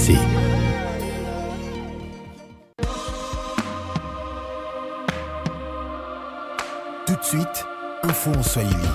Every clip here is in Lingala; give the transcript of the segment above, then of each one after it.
RFI. Tout de suite, info en Swahili.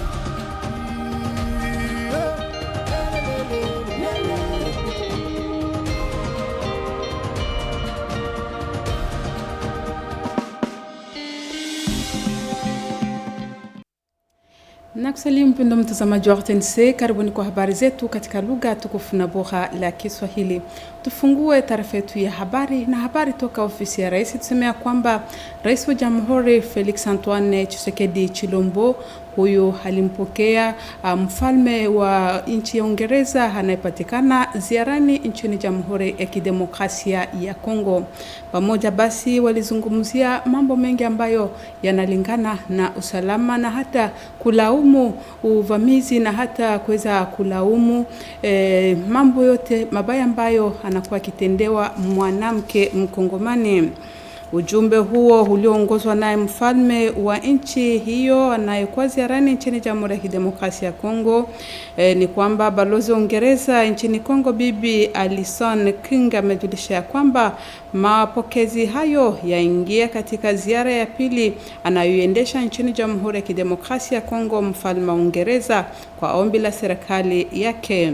Nakusalimu mpendo mtazamaji wa RTNC, karibuni kwa habari zetu katika lugha tukufu na bora la Kiswahili. Tufungue taarifa yetu ya habari na habari toka ofisi ya Rais. Tusemea kwamba Rais wa Jamhuri Felix Antoine Tshisekedi Chilombo huyu alimpokea mfalme wa nchi ya Uingereza anayepatikana ziarani nchini Jamhuri ya Kidemokrasia ya Kongo. Pamoja basi walizungumzia mambo mengi ambayo yanalingana na usalama na hata kulaumu uvamizi na hata kuweza kulaumu mambo yote mabaya ambayo anakuwa akitendewa mwanamke Mkongomani. Ujumbe huo ulioongozwa naye mfalme wa nchi hiyo anayekuwa ziarani nchini Jamhuri ya Kidemokrasia ya Kongo ni kwamba balozi wa Uingereza nchini Kongo Bibi Alison King amejulisha kwamba mapokezi hayo yaingia katika ziara ya pili anayoendesha nchini Jamhuri ya Kidemokrasia ya Kongo mfalme wa Uingereza kwa ombi la serikali yake.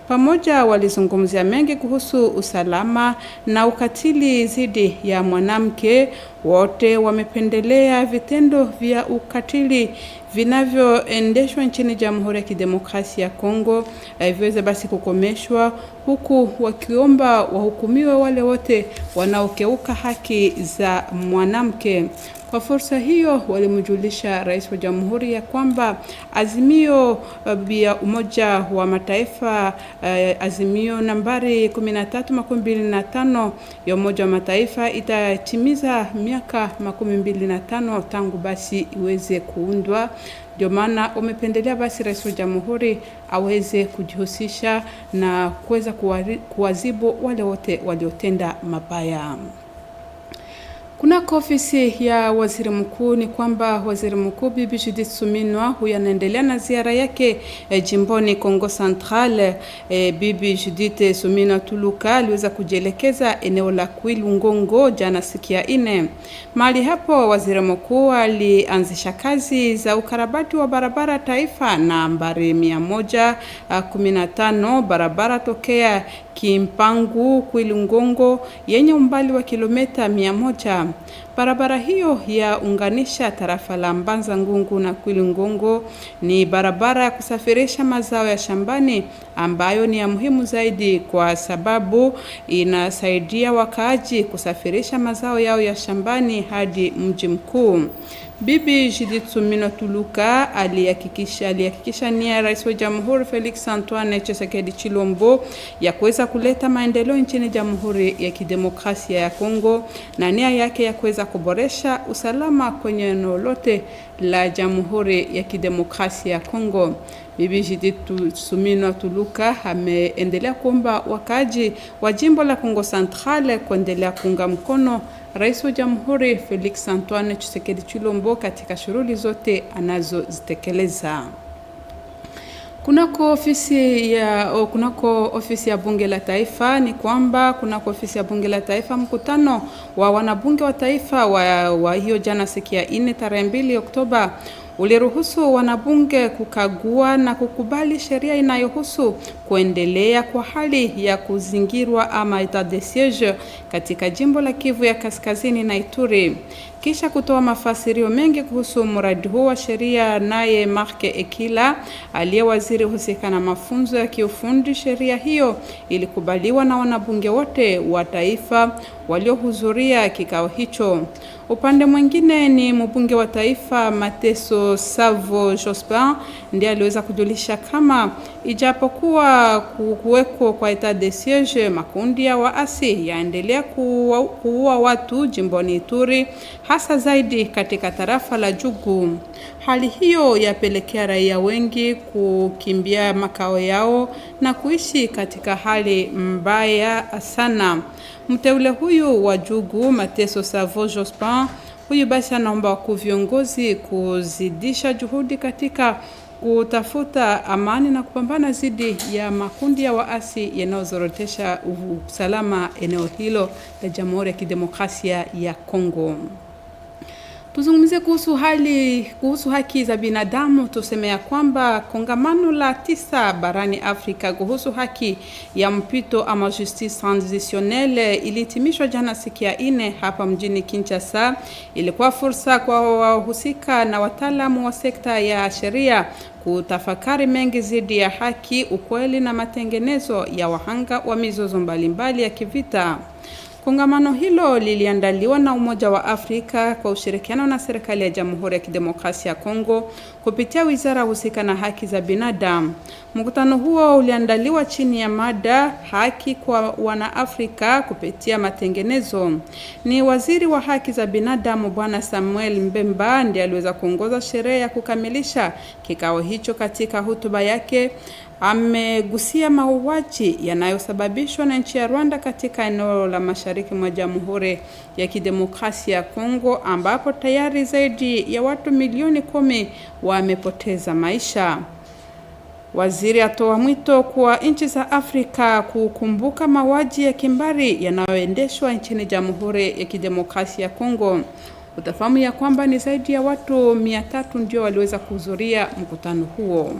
Pamoja walizungumzia mengi kuhusu usalama na ukatili dhidi ya mwanamke. Wote wamependelea vitendo vya ukatili vinavyoendeshwa nchini Jamhuri ya Kidemokrasia ya Kongo viweze basi kukomeshwa, huku wakiomba wahukumiwe wale wote wanaokeuka haki za mwanamke. Kwa fursa hiyo walimjulisha Rais wa Jamhuri ya kwamba azimio ya Umoja wa Mataifa, azimio nambari 1325 ya Umoja wa Mataifa itatimiza miaka 25 tangu basi iweze kuundwa. Ndio maana wamependelea basi Rais wa Jamhuri aweze kujihusisha na kuweza kuwazibu wale wote waliotenda mabaya. Kunako ofisi ya waziri mkuu ni kwamba waziri mkuu Bibi Judith Suminwa huyu anaendelea na ziara yake jimboni Kongo Central. Bibi Judith Suminwa Tuluka aliweza kujielekeza eneo la Kwilungongo jana siku ya 4. Mahali hapo waziri mkuu alianzisha kazi za ukarabati wa barabara taifa nambari 115, barabara tokea Kimpangu Kwilungongo yenye umbali wa kilomita 100. Barabara hiyo ya unganisha tarafa la Mbanza Ngungu na Kwilungongo ni barabara ya kusafirisha mazao ya shambani ambayo ni ya muhimu zaidi kwa sababu inasaidia wakaaji kusafirisha mazao yao ya shambani hadi mji mkuu. Bibi Judith Suminwa Tuluka alihakikisha nia Rais wa Jamhuri Felix Antoine Tshisekedi Chilombo ya kuweza kuleta maendeleo nchini Jamhuri ya Kidemokrasia ya Kongo na nia yake ya kuweza kuboresha usalama kwenye eneo lote la Jamhuri ya Kidemokrasia ya Kongo. Bibi Judith Suminwa Tuluka ameendelea kuomba wakaji wa jimbo la Kongo Central kuendelea kuunga mkono Rais wa Jamhuri Felix Antoine Tshisekedi Chilombo katika shughuli zote anazozitekeleza. Kunako ofisi ya bunge la taifa ni kwamba kunako ofisi ya bunge la taifa mkutano wa wanabunge wa taifa wa hiyo jana siku ya 4 tarehe 2 Oktoba uliruhusu wanabunge kukagua na kukubali sheria inayohusu kuendelea kwa hali ya kuzingirwa ama etat de siege katika jimbo la Kivu ya Kaskazini na Ituri. Kisha kutoa mafasirio mengi kuhusu mradi huu wa sheria, naye Mark Ekila aliye waziri husika na mafunzo ya kiufundi, sheria hiyo ilikubaliwa na wanabunge wote wa taifa waliohudhuria kikao hicho. Upande mwingine ni mbunge wa taifa Mateso Savo Jospin ndiye aliweza kujulisha kama ijapokuwa kuweko kwa etat de siege, makundi ya waasi yaendelea kuua watu jimboni Ituri, hasa zaidi katika tarafa la Jugu. Hali hiyo yapelekea raia wengi kukimbia makao yao na kuishi katika hali mbaya sana. Mteule huyu wa Jugu Mateso Savo Jospin huyu basi anaomba kwa viongozi kuzidisha juhudi katika kutafuta amani na kupambana dhidi ya makundi ya waasi yanayozorotesha usalama eneo hilo la Jamhuri ya Kidemokrasia ya Kongo. Tuzungumzie kuhusu haki za binadamu. Tusemea kwamba kongamano la 9 barani Afrika kuhusu haki ya mpito ama justice transitionnelle ilihitimishwa jana siku ya 4 hapa mjini Kinshasa. Ilikuwa fursa kwa wahusika na wataalamu wa sekta ya sheria kutafakari mengi zidi ya haki, ukweli na matengenezo ya wahanga wa mizozo mbalimbali ya kivita. Kongamano hilo liliandaliwa na Umoja wa Afrika kwa ushirikiano na serikali ya Jamhuri ya Kidemokrasia ya Kongo kupitia wizara husika na haki za binadamu. Mkutano huo uliandaliwa chini ya mada haki kwa wanaafrika kupitia matengenezo. Ni waziri wa haki za binadamu Bwana Samuel Mbemba ndiye aliweza kuongoza sherehe ya kukamilisha kikao hicho. Katika hotuba yake amegusia mauaji yanayosababishwa na nchi ya Rwanda katika eneo la mashariki mwa Jamhuri ya Kidemokrasia ya Kongo, ambapo tayari zaidi ya watu milioni 10 wamepoteza maisha. Waziri atoa mwito kwa nchi za Afrika kukumbuka mauaji ya kimbari yanayoendeshwa nchini Jamhuri ya Kidemokrasia ya Kongo. Utafahamu ya kwamba ni zaidi ya watu 300 ndio waliweza kuhudhuria mkutano huo.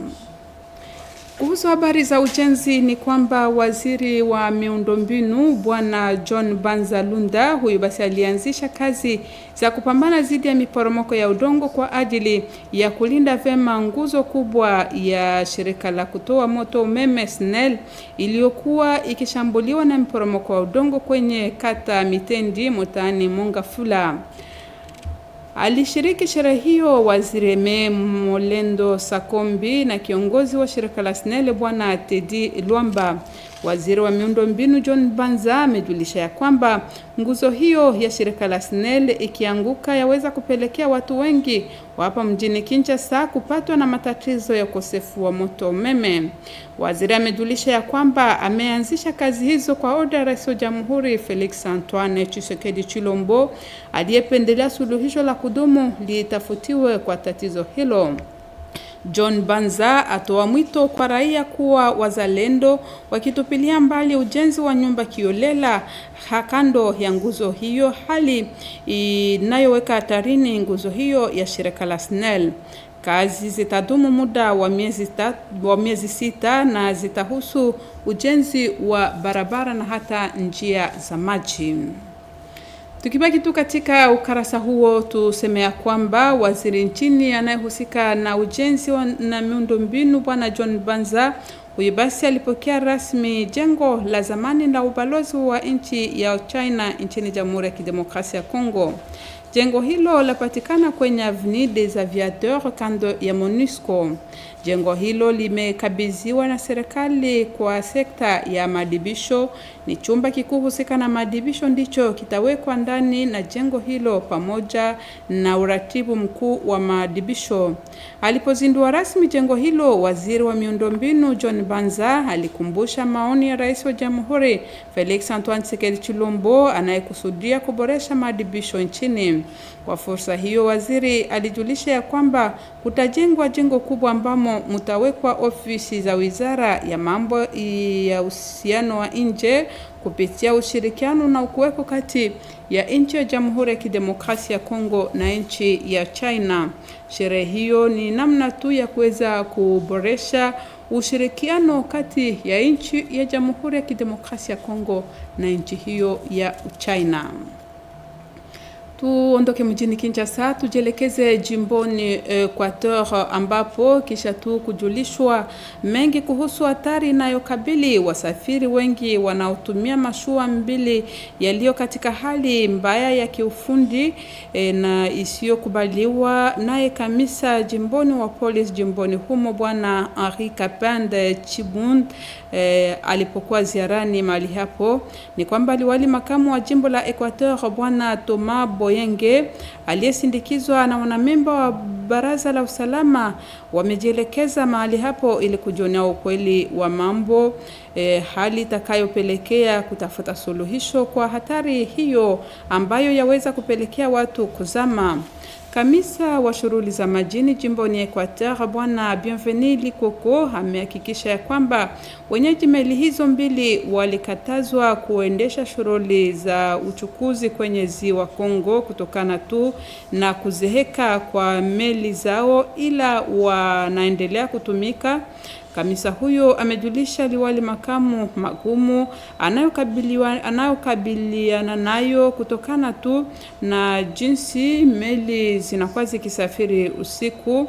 Kuhusu habari za ujenzi ni kwamba waziri wa miundombinu Bwana John Banza Lunda huyu basi alianzisha kazi za kupambana dhidi ya miporomoko ya udongo kwa ajili ya kulinda vema nguzo kubwa ya shirika la kutoa moto umeme SNEL iliyokuwa ikishambuliwa na miporomoko wa udongo kwenye kata Mitendi mtaani Mongafula. Alishiriki sherehe hiyo waziri Molendo Sakombi na kiongozi wa shirika la SNEL Bwana Teddy Luamba. Waziri wa miundombinu John Banza amejulisha ya kwamba nguzo hiyo ya shirika la SNEL ikianguka yaweza kupelekea watu wengi hapa mjini Kinshasa kupatwa na matatizo ya ukosefu wa moto umeme. Waziri amejulisha ya kwamba ameanzisha kazi hizo kwa oda ya Rais wa Jamhuri Felix Antoine Tshisekedi Chilombo aliyependelea suluhisho la kudumu litafutiwe kwa tatizo hilo. John Banza atoa mwito kwa raia kuwa wazalendo wakitupilia mbali ujenzi wa nyumba kiolela kando ya nguzo hiyo, hali inayoweka hatarini nguzo hiyo ya shirika la SNEL. Kazi zitadumu muda wa miezi 6 na zitahusu ujenzi wa barabara na hata njia za maji. Tukibaki tu katika ukarasa huo, tusemea kwamba waziri nchini anayehusika na ujenzi na miundombinu Bwana John Banza huyu basi alipokea rasmi jengo la zamani la ubalozi wa nchi ya China nchini Jamhuri ya Kidemokrasia ya Kongo. Jengo hilo lapatikana kwenye Avenue des Aviateurs kando ya MONUSCO. Jengo hilo limekabidhiwa na serikali kwa sekta ya madibisho. Ni chumba kikuu husika na madibisho ndicho kitawekwa ndani na jengo hilo pamoja na uratibu mkuu wa madibisho. Alipozindua rasmi jengo hilo, waziri wa miundombinu John Banza alikumbusha maoni ya Rais wa Jamhuri Felix Antoine Tshisekedi Chilombo anayekusudia kuboresha madibisho nchini. Kwa fursa hiyo, waziri alijulisha ya kwamba kutajengwa jengo kubwa ambamo mtawekwa ofisi za wizara ya mambo ya uhusiano wa nje kupitia ushirikiano na ukuwepo kati ya nchi ya Jamhuri ya Kidemokrasia ya Kongo na nchi ya China. Sherehe hiyo ni namna tu ya kuweza kuboresha ushirikiano kati ya nchi ya Jamhuri ya Kidemokrasia ya Kongo na nchi hiyo ya China. Tuondoke mjini Kinshasa, tujelekeze jimboni Equateur ambapo kisha tu kujulishwa mengi kuhusu hatari inayokabili wasafiri wengi wanaotumia mashua mbili yaliyo katika hali mbaya ya kiufundi na isiyokubaliwa naye kamisa jimboni wa polisi jimboni humo Bwana Henri Capende Chibund alipokuwa ziarani mahali hapo. Ni kwamba liwali makamu wa jimbo la Equateur Bwana Thomas Boyenge aliyesindikizwa na wanamemba wa baraza la usalama wamejielekeza mahali hapo ili kujionea ukweli wa mambo, hali itakayopelekea kutafuta suluhisho kwa hatari hiyo ambayo yaweza kupelekea watu kuzama. Kamisa wa shughuli za majini jimboni Equateur Bwana Bienvenu Likoko amehakikisha ya kwamba wenyeji meli hizo mbili walikatazwa kuendesha shughuli za uchukuzi kwenye ziwa Kongo kutokana tu na kuzeheka kwa meli zao, ila wanaendelea kutumika. Kamisa huyo amejulisha liwali makamu magumu anayokabiliana nayo kutokana tu na jinsi meli zinakuwa zikisafiri usiku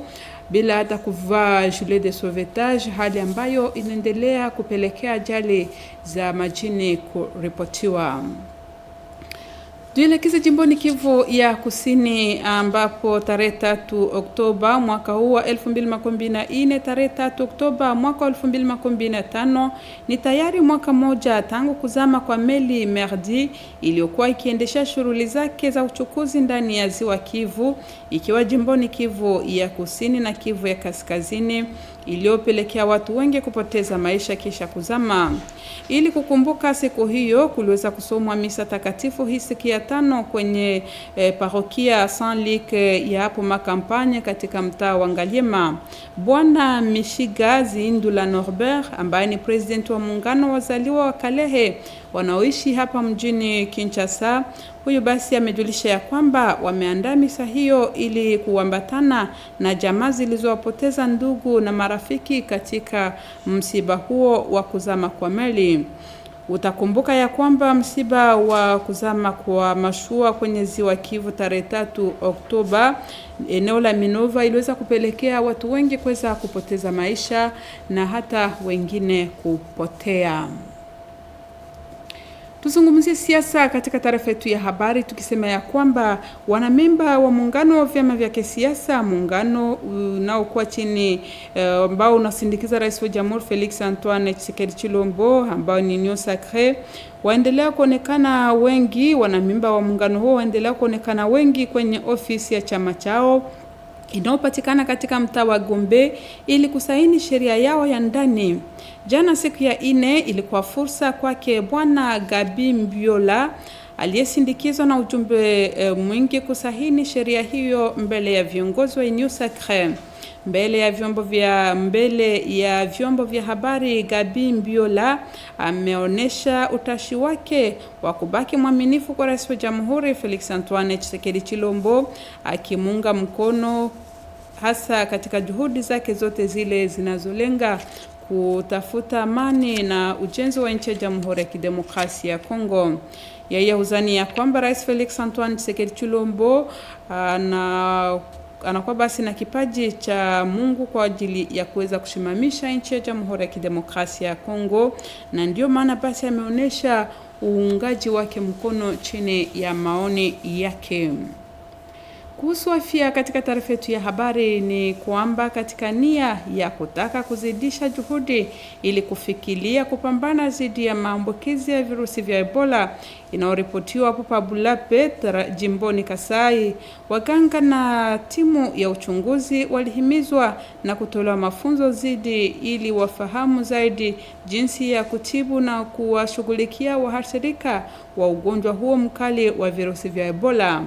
bila hata kuvaa gilet de sauvetage, hali ambayo inaendelea kupelekea ajali za majini kuripotiwa. Tuelekeze jimboni Kivu ya Kusini ambapo tarehe 3 Oktoba mwaka huu wa 2024 tarehe 3 Oktoba mwaka 2025 ni tayari mwaka moja tangu kuzama kwa meli Merdi iliyokuwa ikiendesha shughuli zake za uchukuzi ndani ya ziwa Kivu, ikiwa jimboni Kivu ya Kusini na Kivu ya Kaskazini, iliyopelekea watu wengi kupoteza maisha kisha kuzama. Ili kukumbuka siku hiyo, kuliweza kusomwa misa takatifu hii siku ya 5 kwenye parokia Saint-Luc ya hapo Makampanye katika mtaa wa Ngaliema. Bwana Mishiga Zindula Norbert ambaye ni president wa muungano wazaliwa wa Kalehe wanaoishi hapa mjini Kinshasa, huyu basi amejulisha ya kwamba wameandaa misa hiyo ili kuambatana na jamaa zilizowapoteza ndugu na marafiki katika msiba huo wa kuzama kwa meli. Utakumbuka ya kwamba msiba wa kuzama kwa mashua kwenye ziwa Kivu tarehe 3 Oktoba eneo la Minova iliweza kupelekea watu wengi kuweza kupoteza maisha na hata wengine kupotea. Tuzungumzie siasa katika taarifa yetu ya habari, tukisema ya kwamba wanamemba wa muungano wa vyama vya kisiasa, muungano unaokuwa chini ambao unasindikiza Rais wa Jamhuri Felix Antoine Tshisekedi Chilombo ambao ni Union Sacrée, waendelea kuonekana wengi. Wanamemba wa muungano huo waendelea kuonekana wengi kwenye ofisi ya chama chao inayopatikana katika mtaa wa Gombe ili kusaini sheria yao ya ndani. Jana siku ya 4 ilikuwa fursa kwake Bwana Gabi Mbiola aliyesindikizwa na ujumbe mwingi kusahini sheria hiyo mbele ya viongozi wa Union Sacrée. Mbele ya vyombo vya habari, Gabi Mbiola ameonesha utashi wake wa kubaki mwaminifu kwa Rais wa Jamhuri Felix Antoine Tshisekedi Chilombo, akimunga mkono hasa katika juhudi zake zote zile zinazolenga kutafuta amani na ujenzi wa nchi ya Jamhuri ya Kidemokrasia ya Kongo. Yeye huzani ya kwamba Rais Felix Antoine Tshisekedi Chilombo anakuwa basi na kipaji cha Mungu kwa ajili ya kuweza kusimamisha nchi ya Jamhuri ya Kidemokrasia ya Kongo, na ndio maana basi ameonesha uungaji wake mkono chini ya maoni yake. Kuhusu afya katika taarifa yetu ya habari ni kwamba katika nia ya kutaka kuzidisha juhudi ili kufikiria kupambana dhidi ya maambukizi ya virusi vya Ebola inaoripotiwa hapo Pabulape jimboni Kasai, waganga na timu ya uchunguzi walihimizwa na kutolewa mafunzo zaidi ili wafahamu zaidi jinsi ya kutibu na kuwashughulikia waathirika wa ugonjwa huo mkali wa virusi vya Ebola.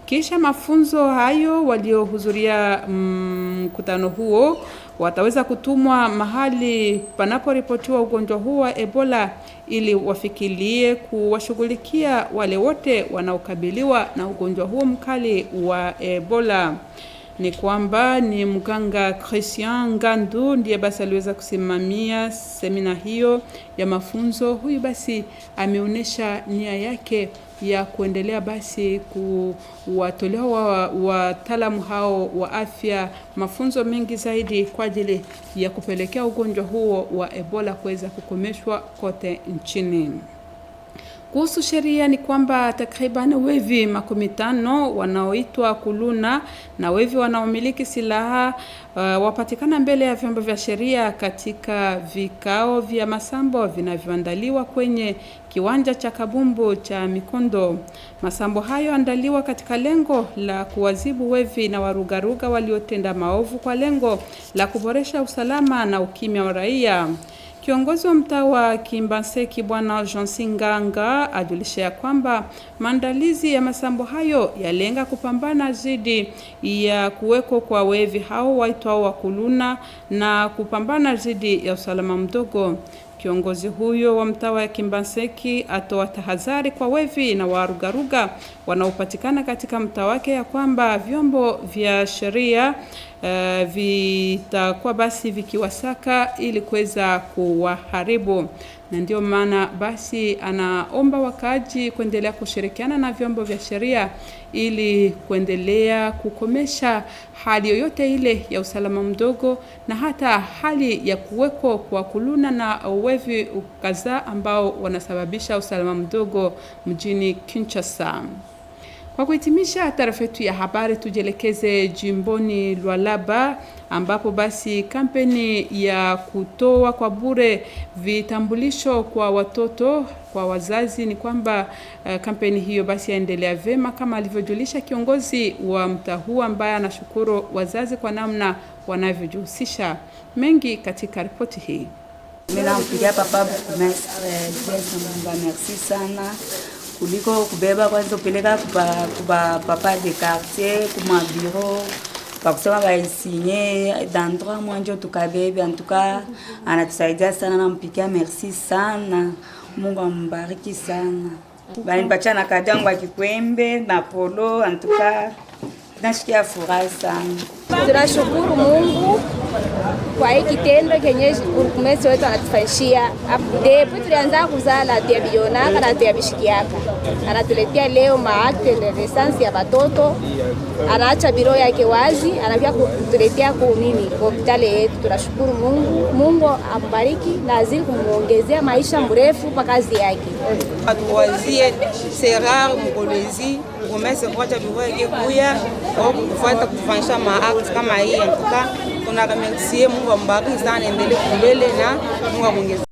Kisha mafunzo hayo, waliohudhuria mkutano huo wataweza kutumwa mahali panaporipotiwa ugonjwa huo wa Ebola ili wafikirie kuwashughulikia wale wote wanaokabiliwa na ugonjwa huo mkali wa Ebola. Ni kwamba ni mganga Christian Ngandu ndiye basi aliweza kusimamia semina hiyo ya mafunzo. Huyu basi ameonesha nia yake ya kuendelea basi kuwatolea wataalamu hao wa afya mafunzo mengi zaidi kwa ajili ya kupelekea ugonjwa huo wa Ebola kuweza kukomeshwa kote nchini. Kuhusu sheria ni kwamba takriban wevi 15 wanaoitwa kuluna na wevi wanaomiliki silaha wapatikana mbele ya vyombo vya sheria katika vikao vya masambo vinavyoandaliwa kwenye kiwanja cha Kabumbu cha Mikondo. Masambo hayo andaliwa katika lengo la kuwazibu wevi na warugaruga waliotenda maovu kwa lengo la kuboresha usalama na ukimya wa raia. Kiongozi wa mtaa wa Kimbanseki Bwana Jonsi Nganga ajulisha kwamba maandalizi ya masambo hayo yalenga kupambana dhidi ya kuweko kwa wevi hao waitwao wakuluna na kupambana dhidi ya usalama mdogo. Kiongozi huyo wa mtaa wa Kimbanseki atoa tahadhari kwa wevi na warugaruga wanaopatikana katika mtaa wake ya kwamba vyombo vya sheria vitakuwa basi vikiwasaka ili kuweza kuwaharibu, na ndio maana basi anaomba wakaaji kuendelea kushirikiana na vyombo vya sheria ili kuendelea kukomesha hali yoyote ile ya usalama mdogo na hata hali ya kuweko kwa kuluna na uwevi kadhaa ambao wanasababisha usalama mdogo mjini Kinshasa. Kwa kuhitimisha taarifa yetu ya habari, tujelekeze jimboni Lualaba ambapo basi kampeni ya kutoa kwa bure vitambulisho kwa watoto kwa wazazi ni kwamba kampeni hiyo basi yaendelea vema kama alivyojulisha kiongozi wa mtaa huu ambaye anashukuru wazazi kwa namna wanavyojihusisha. Mengi katika ripoti hii. Mimi nampigia papa merci sana kuliko kubeba kwanza kupeleka kwa papa de quartier kuma bureau kwa kusema baisinye dans 3 mois ndio tukabebe. En tout cas anatusaidia sana, nampigia merci sana, Mungu ambariki sana. Banipatia na kajangu wa Kikwembe na polo. En tout cas nashikia furaha sana. Tunashukuru Mungu kwa hiki kitendo kenye kumesi wetu anatufanyishia. Depuis tulianza kuzala tiabionaka na tiabishikiaka. Anatuletea leo maakte de naissance ya watoto. Anaacha biro yake wazi, anapia kutuletea kunini hospitali yetu. Tunashukuru Mungu. Mungu ambariki na azidi kumuongezea maisha mrefu kwa kazi yake. Atuwazie serar mkolezi kumesi kwacha biro yake kuya au kufuata kufanyisha maakte kama hii. Antuka tunaremercie Mungu ambariki sana, endelee kumbele na Mungu amuongezee.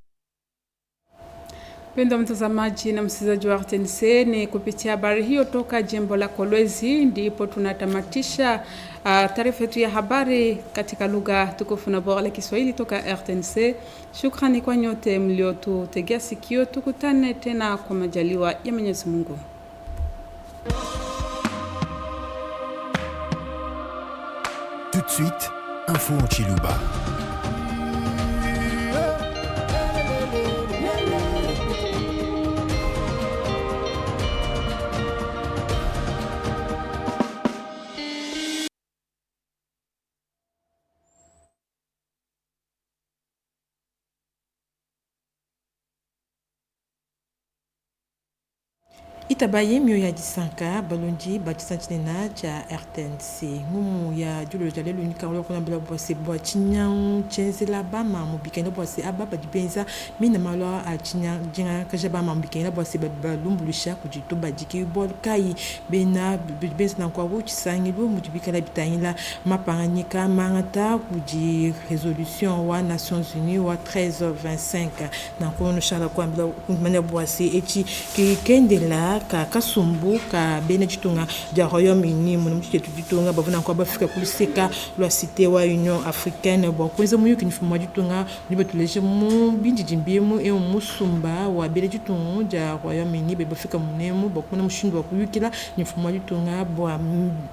Pendo mtazamaji na msikilizaji wa RTNC, ni kupitia habari hiyo toka jimbo la Kolwezi ndipo tunatamatisha taarifa yetu ya habari katika lugha tukufu na bora la Kiswahili toka RTNC. Shukrani kwa nyote mliotutegea sikio. Tukutane tena kwa majaliwa ya Mwenyezi Mungu. Tout de suite, info en Chiluba. Itabaye mio ya disanka balonji batisantinena cha RTNC ngumu ya julo jale lunika wala kuna bila bose bwa chinyang chenzela bama mubikenda bose ababa dipenza mina malwa a chinyang jinga kajaba mambikenda bose balumbulisha kujito badiki bol kai bena benza na kwa wuchi sangilu mujibikala bitanyila mapanganyika mangata kuji resolution wa Nations Unies wa 1325 na kono shala kwa bila kumanya bose echi kikendela ka kasumbu ka benejitunga ja Royaume-Uni munumchite tujitunga bavuna kwa bafika kuliseka lwa cité wa Union Africaine bon kwenza muyo kinifumwa jitunga libe tuleje mu bindi jimbiemu e musumba wa benejitunga ja Royaume-Uni be bafika munemu bakuna mushindo wa kuyukila nifumwa jitunga bwa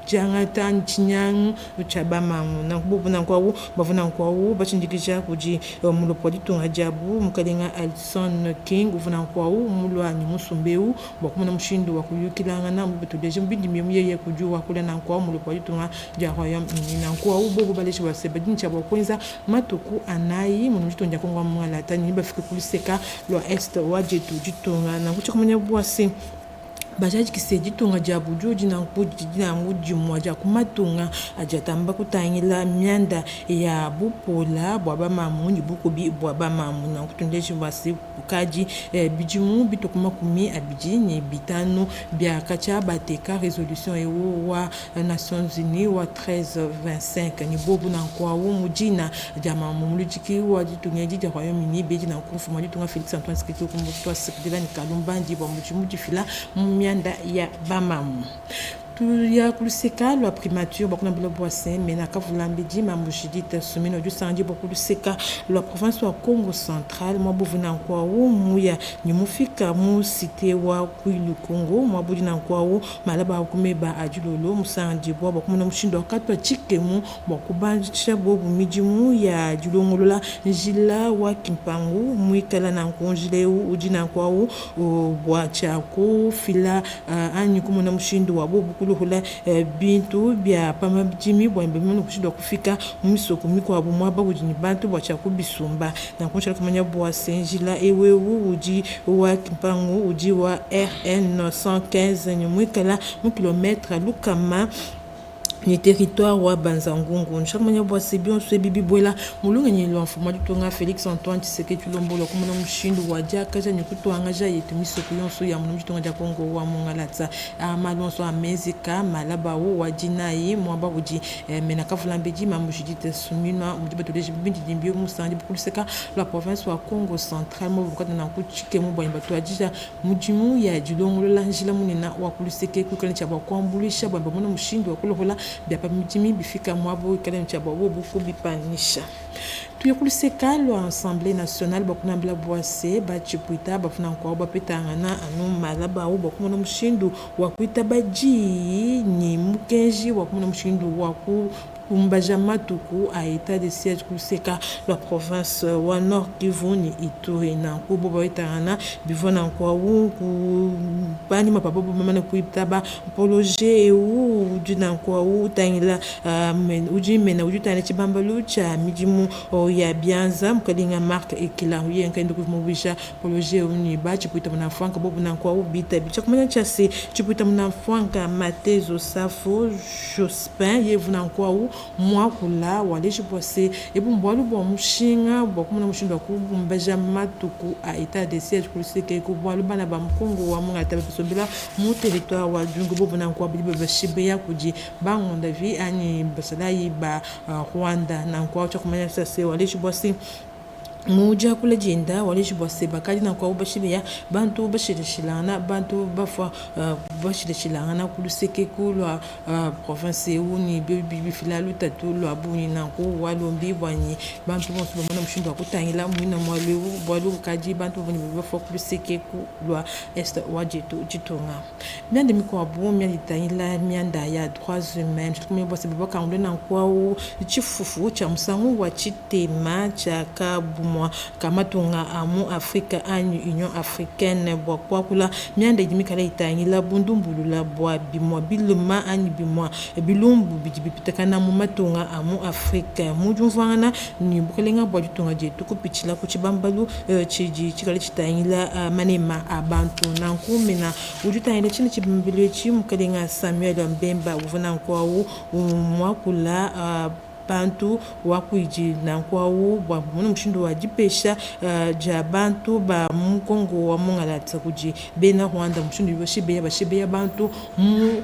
janga tan chinyang uchabama na kubuna kwa wu bavuna kwa wu bachindikija kuji mulopo jitunga jabu mukalenga Alison King uvuna kwa wu mulwa ni musumbeu bakuna mushindo wa kuyukilanga na mbetudeje mbindi myeye kujua kula na kwa mulopo jitunga ja Royaume-Uni na kwa ubobo baleshi basebadini cha bakwenza matuku anayi munujitonja kongwa mwala tani bafika kuliseka lo est wajetu jitunga na kucha kumenya bwasi bajaji kiseji tunga jabu joji na mpuji na nguji mwaja kumatunga ajatamba kutangila mianda ya bupola bwaba mamunyi bukubi bwaba mamu na kutundeshi basi bukaji bijimu bitokuma kumi abijini bitano bia kacha bateka resolution ewo wa Nations Unies wa 1325 ni bobu na kwa mujina jama mumulujiki wa jitungeji ja Royaume-Uni beji na kufumo jitunga Felix Antoine Skito kumutwa sekdela ni kalumbandi bwa mujimu jifila mianda ya bamamu tuya kuluseka lwa primature bakuna bila boise mena kavulambedi mamushidita sumino du sandi bokuluseka lwa province wa Congo central mwa buvuna kwa wu muya nyumufika mu cité wa Kwilu Congo mwa budina kwa wu malaba kumeba ajulolo musandi bwa bakumuna mushindo katwa chikemu bakubanja bobu mijimu ya julongolola njila wa kimpangu muikala na nkonjile ujina kwa wu bwa chako fila anyi kumuna mushindo wa bobu kuluhula bintu bya pama jimi bwa mbemeno kushindo kufika mumisoko mikwa bumwa bagujini bantu bwa chako bisumba na kuncha kumanya bwa senjila ewe uji wa kimpangu uji wa RN 915 nyumwikala mu kilometre lukama ni territoire wa Banzangungu chaque manya bwa sebion so bibi bola mulunga ni lo informa du tonga Félix Antoine Tshisekedi Tshilombo ko mona mushindu wa jaka ja nyikuto angaja yetu misoko yonso ya munu tonga ja Kongo wa mongalatsa amalonso amezika malaba wo wa jinai mwamba uji mena kavulambeji mamushidite sumina mudibeto deje bindi dimbio musandi bukuliseka la province wa Congo central mo bukata na kuchike mu bwa bato ajija mujimu ya julongo la njila munina wa kuliseke kukana cha ba kwambulisha bwa mona mushindu wa kulohola bya pamitimi bifika mwabo ikale mchaba wo buku bipanisha tuyakuliseka lo Assemblée nationale bakuna bla boise bachipuita bafuna kwa bapetangana anu malaba wo bakuna mushindu wa kuita baji ni mukenji wa kuna mushindu wa ku Umbaja Matuku a état de siège kuseka la province wa Nord Kivu ni Ituri na kubo baitana bivona kwa wu ku bani mapapa mama na kuitaba poloje u dina kwa wu tangila men uji mena uji tane chibamba lucha mijimu ya bianza mkalinga mark ekila huye nkendo kuvumubisha poloje uni bachi puita mna fwanka bobu na kwa wu bita bicha kumanya chase chipuita mna fwanka matezo safo Jospin yevuna kwa wu mwa kula waleshi bose ebu mbwalu bwa mushinga bwa kumuna mushinda wa kubumbaja Matuku a état de siège kuliseke kubwalu bana ba mkongo wa munga tabe bisombela mu territoire wa Dungu bobu na kwa bilibe bashibe ya kuji bangonda vi ani basalayi ba Rwanda na kwa cha kumanya sase waleshi bose muja kula jinda waleshi bose bakadi na kwa ubashibe bantu bashirishilana bantu bafwa bashirishilana kuluseke kulwa province uni bibi filalu tatu lwa buni na ko walombi bwanyi bantu bonso bomona mushindo akutangila mwina mwalewu bwalu kaji bantu boni bafwa kuluseke kulwa est wajetu jitonga myande mikwa bu myande tangila myanda ya droits humains kumwe bose bibaka ngule na kwa chifufu cha musangu wa chitema cha kabu kamatunga amu Afrika anyu Union Africaine bwa kwa kula myanda jimikala itangila bundumbulu la bwa bimwa biluma anyi bimwa bilumbu bijibipitakana mu matunga amu Afrika mujumvana ni bukelenga bwa jitunga jetu kupichila kuchibambalu chiji chikale chitangila manema abantu nankumena ujutangila chine chibambelu chi mukelenga Samuel Mbemba uvuna kwa mwakula bantu wakuiji na kwa wu bwa munu mshindo wa jipesha ja bantu ba mkongo wa mongalatsa kuji bena Rwanda mshindo bashibe ya bantu mu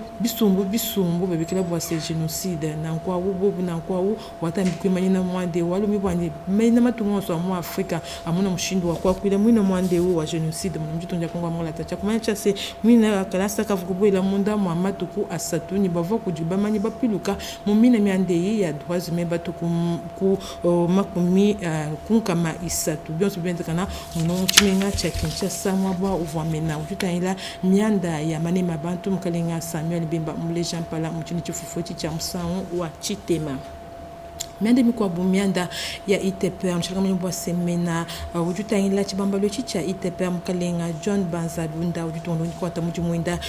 bisumbu bebikela bwa se genocide na kwa wu bobu na kwa wu watambi manyina mwande walumi bwanye mena matungo so mu Afrika amuna mshindo wa kwa kwila mwina mwande wu wa genocide mu mjito nja Kongo mongalatsa cha kumanya chase mwina kalasa kavukubo ila munda mu Matuku asatu ni bavo kujiba manyi bapiluka mu mina myande ya droits mebatu ku makumi kunkama isatu byonso bendekana muno chimenga cha Kinshasa mwabwa uvamena ututaila myanda ya manema bantu mkalenga Samuel Bemba muleja mpala mchini chifufuti cha musango wa chitema myanda mikwa bumianda ya ITP mshaka mnyumba semena ujutangila chibambalo chicha ITP mkalenga John Banzalunda ujutondo kwa tamujumwenda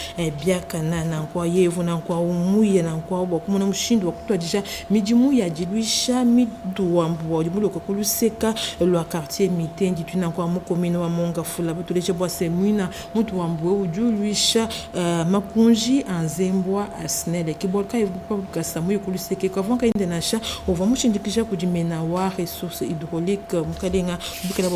biakana na kwa yevu na kwa umuye na kwa obo kumuna mshindo wakutwa disha mijimu ya jilwisha midu wa mbuwa ujimulo kwa kuluseka lwa quartier mitendi tuna kwa mukomino wa monga fula butuleche bwa semwina mutu wa mbuwe ujulwisha makunji anzembwa asnele kibolka yubupa kasa muyo kuluseke kwa vanka indenasha uvamu mushindikisha kujimena wa ressources hydrauliques mukalenga bikala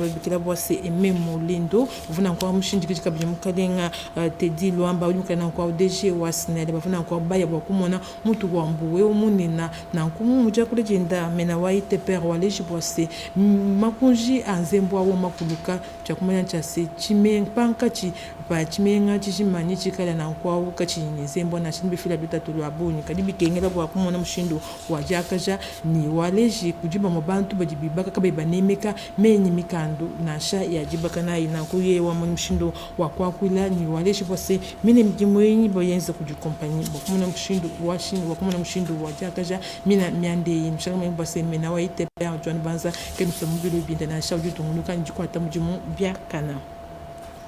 bikila bwase ememo lendo vuna kwa mushindikisha kabije mukalenga Teddy Luamba mukalenga kwa DG wa SNEL bafuna kwa baya bwa kumona mutu wa mbuwe umunina na nkumu muja kulejenda mena wa ITPR wa leji bwase makunji anzembwa wo makuluka chakumanya chase chimempanka chi pa chimenga chimanyi chikala na kwa ukachi nyezembo na chimbe fila bitatu lwabuni kadibi kengela bwa kumona mushindo wa jakaja ni waleji kujiba mabantu bajibibaka kabeba nemeka menyi mikando na sha ya jibaka na inakuye wa mushindo wa kwa kwila ni waleji bose mine mjimwenyi boyenza kujikompanyi bakumona mushindo wa shini wakumona mushindo wa jakaja mina miande mshaka mwe bose mena wa ITPR John Banza kemso mubilo binda na sha ujutungunuka njikwata mujimu bya kana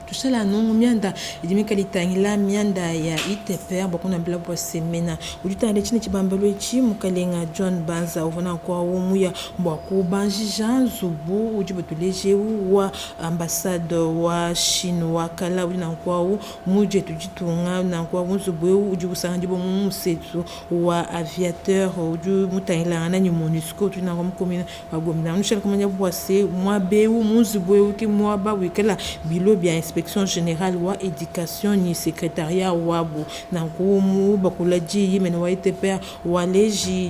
tusala no mianda idimika litangila mianda ya ITPR bakuna bila kwa semena ujuta chini chibambalo chi mukalenga John Banza uvona kwa umuya mbako banji Jean Zubu ujibotuleje wa ambassade wa Chine wa kala ulina kwa muje tujitunga na kwa Zubu ujibusanga ndibo musetu wa aviateur uju mutangila na ni MONUSCO tuna kwa mkomina bagomina nushaka kumanya bwase mwabeu muzubu ki mwaba wikala bilo bya inspection générale wa éducation ni secrétariat wabu na ngumu bakulaji yimene wa ITPR waleji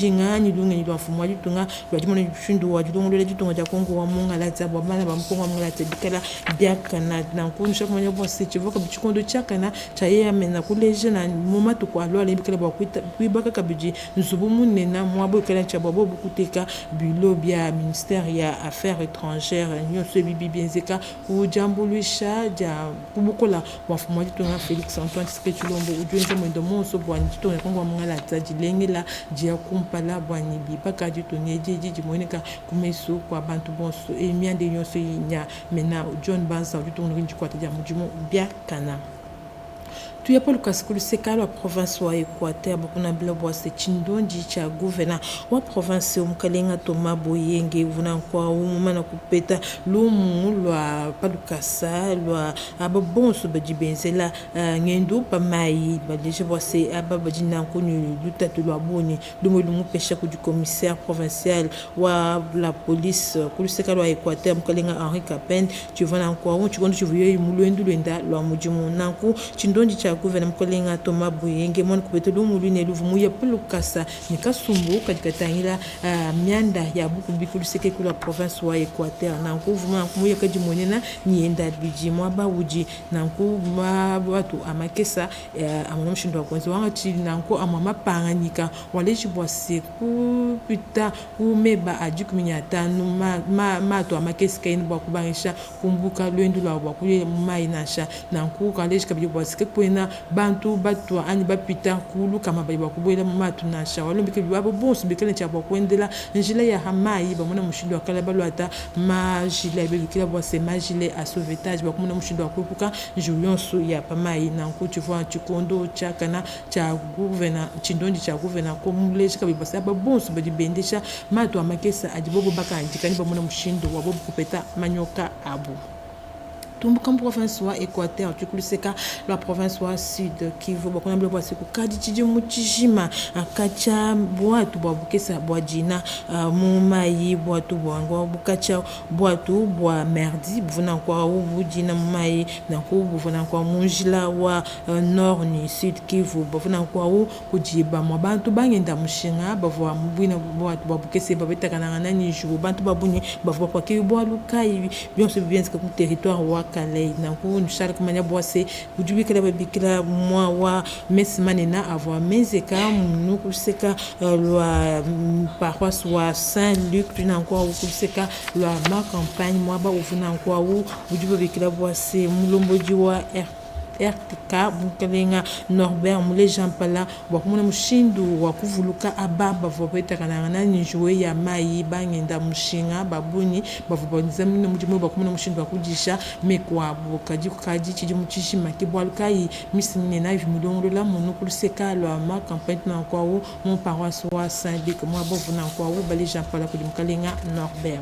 jingani lungi ndo afumwa litunga lwajimona kushindu wa jidongo le jitongo ja Kongo wa munga la tsabo bana ba mkongo wa munga la tedikala biakana na nkunu shaka manya bwa sechivoka bichikondo chakana chaye amena kuleje na momatu kwa lwa limbikala bwa kuibaka kabiji nzubu munena mwabo kala chababo bukuteka bilo bia ministère ya affaires étrangères nyose bibi bienzeka ujambo luisha ja kubukola wafumwa litunga Félix Antoine Tshisekedi Tshilombo ujuenze mwendo monso bwa njitonga Kongo wa munga la tsadilengela jia kumpala bwa nibi baka jitonye jiji mweneka kumesu kwa bantu bonso e miande nyonso yinya mena John Banza ujutonga njikwata ja mujimo bia kana tuya Paul Kaskulu sekalo wa province wa Equateur bakuna bila bwase chindonji cha gouverneur wa province umkalenga Toma Boyenge vuna kwa umana kupeta lumu lwa padukasa lwa ababonso bajibenzela ngendo pamai badeje bwase ababajina nkunu lutatu lwa boni lumu pesha ku du commissaire provincial wa la police kulu sekalo wa Equateur umkalenga Henri Capen tuvana kwa unchikondo chivuyo mulwendu lwenda lwa mujimu nanku chindonji cha gouverneur mkolenga Toma Boyenge mwana kupetelo mulune luvumu ya pelukasa nikasumbu katika tangila mianda ya buku bikulu seke kula province wa Equateur na nkuvuma kumuya kaji monena nienda biji mwaba uji na nkuma watu amakesa amana mshindo kwanza wanga chili na nko amama panganyika waleji bwase ku pita kumeba ajukuminya tanu ma to amakesa kaini bwa kubangisha kumbuka lwendu lwa bwa kuye mainasha na nko kaleji kabije bwase kwena bantu batwa ani bapita kulu kama bali bakubwela matu na shawalo mbike babo bonso bikele cha bakwendela njila ya hamai bamona mushindo akala balwata majila bikila bwase majile a sauvetage bakumona mushindo akupuka njulionso ya pamai na nkuti vwa chikondo cha kana cha gouverneur chindonji cha gouverneur ko muleje kabibasa babonso badibendesha matu amakesa ajibobo bakandikani bamona mushindo wabo kupeta manyoka abu tumbuka province wa Equateur tukuliseka la province wa Sud Kivu bakona blo bwase ku kadi chiji muchijima akacha bwatu bwabukesa bwajina mumayi bwatu bwango bukacha bwatu bwa merdi buvuna kwa ubujina mumayi na ku buvuna kwa munjila wa nord ni Sud Kivu buvuna kwa kujiba mwabantu bangenda mushinga bavwa mubwina bwatu bwabukese babetakana nani jubu bantu babunye bavwa kwa kibwa lukai byonse bienska ku territoire wa Calais na ku nshaka kumanya bwase kujubikira babikira mwa wa mesmanena avoir mezeka munuku seka lwa paroisse wa Saint-Luc tuna kwa ukuseka lwa ma campagne mwa ba uvuna kwa ujubikira bwase mulomboji wa RTK mukalenga Norbert Mule Jean Pala wakumuna mushindu wakuvuluka ababa vopeta kana njwe ya mai bangenda mushinga babuni bavuboniza mino mujimo bakumuna mushindu wakujisha mekwa bokaji kukaji chiji muchishima kibwalukai misimine na vimudongo la munukuluseka lwa ma campagne na kwa mon paroisse wa Saint-Luc mwa bovuna kwa bali Jean Pala kudi mukalenga Norbert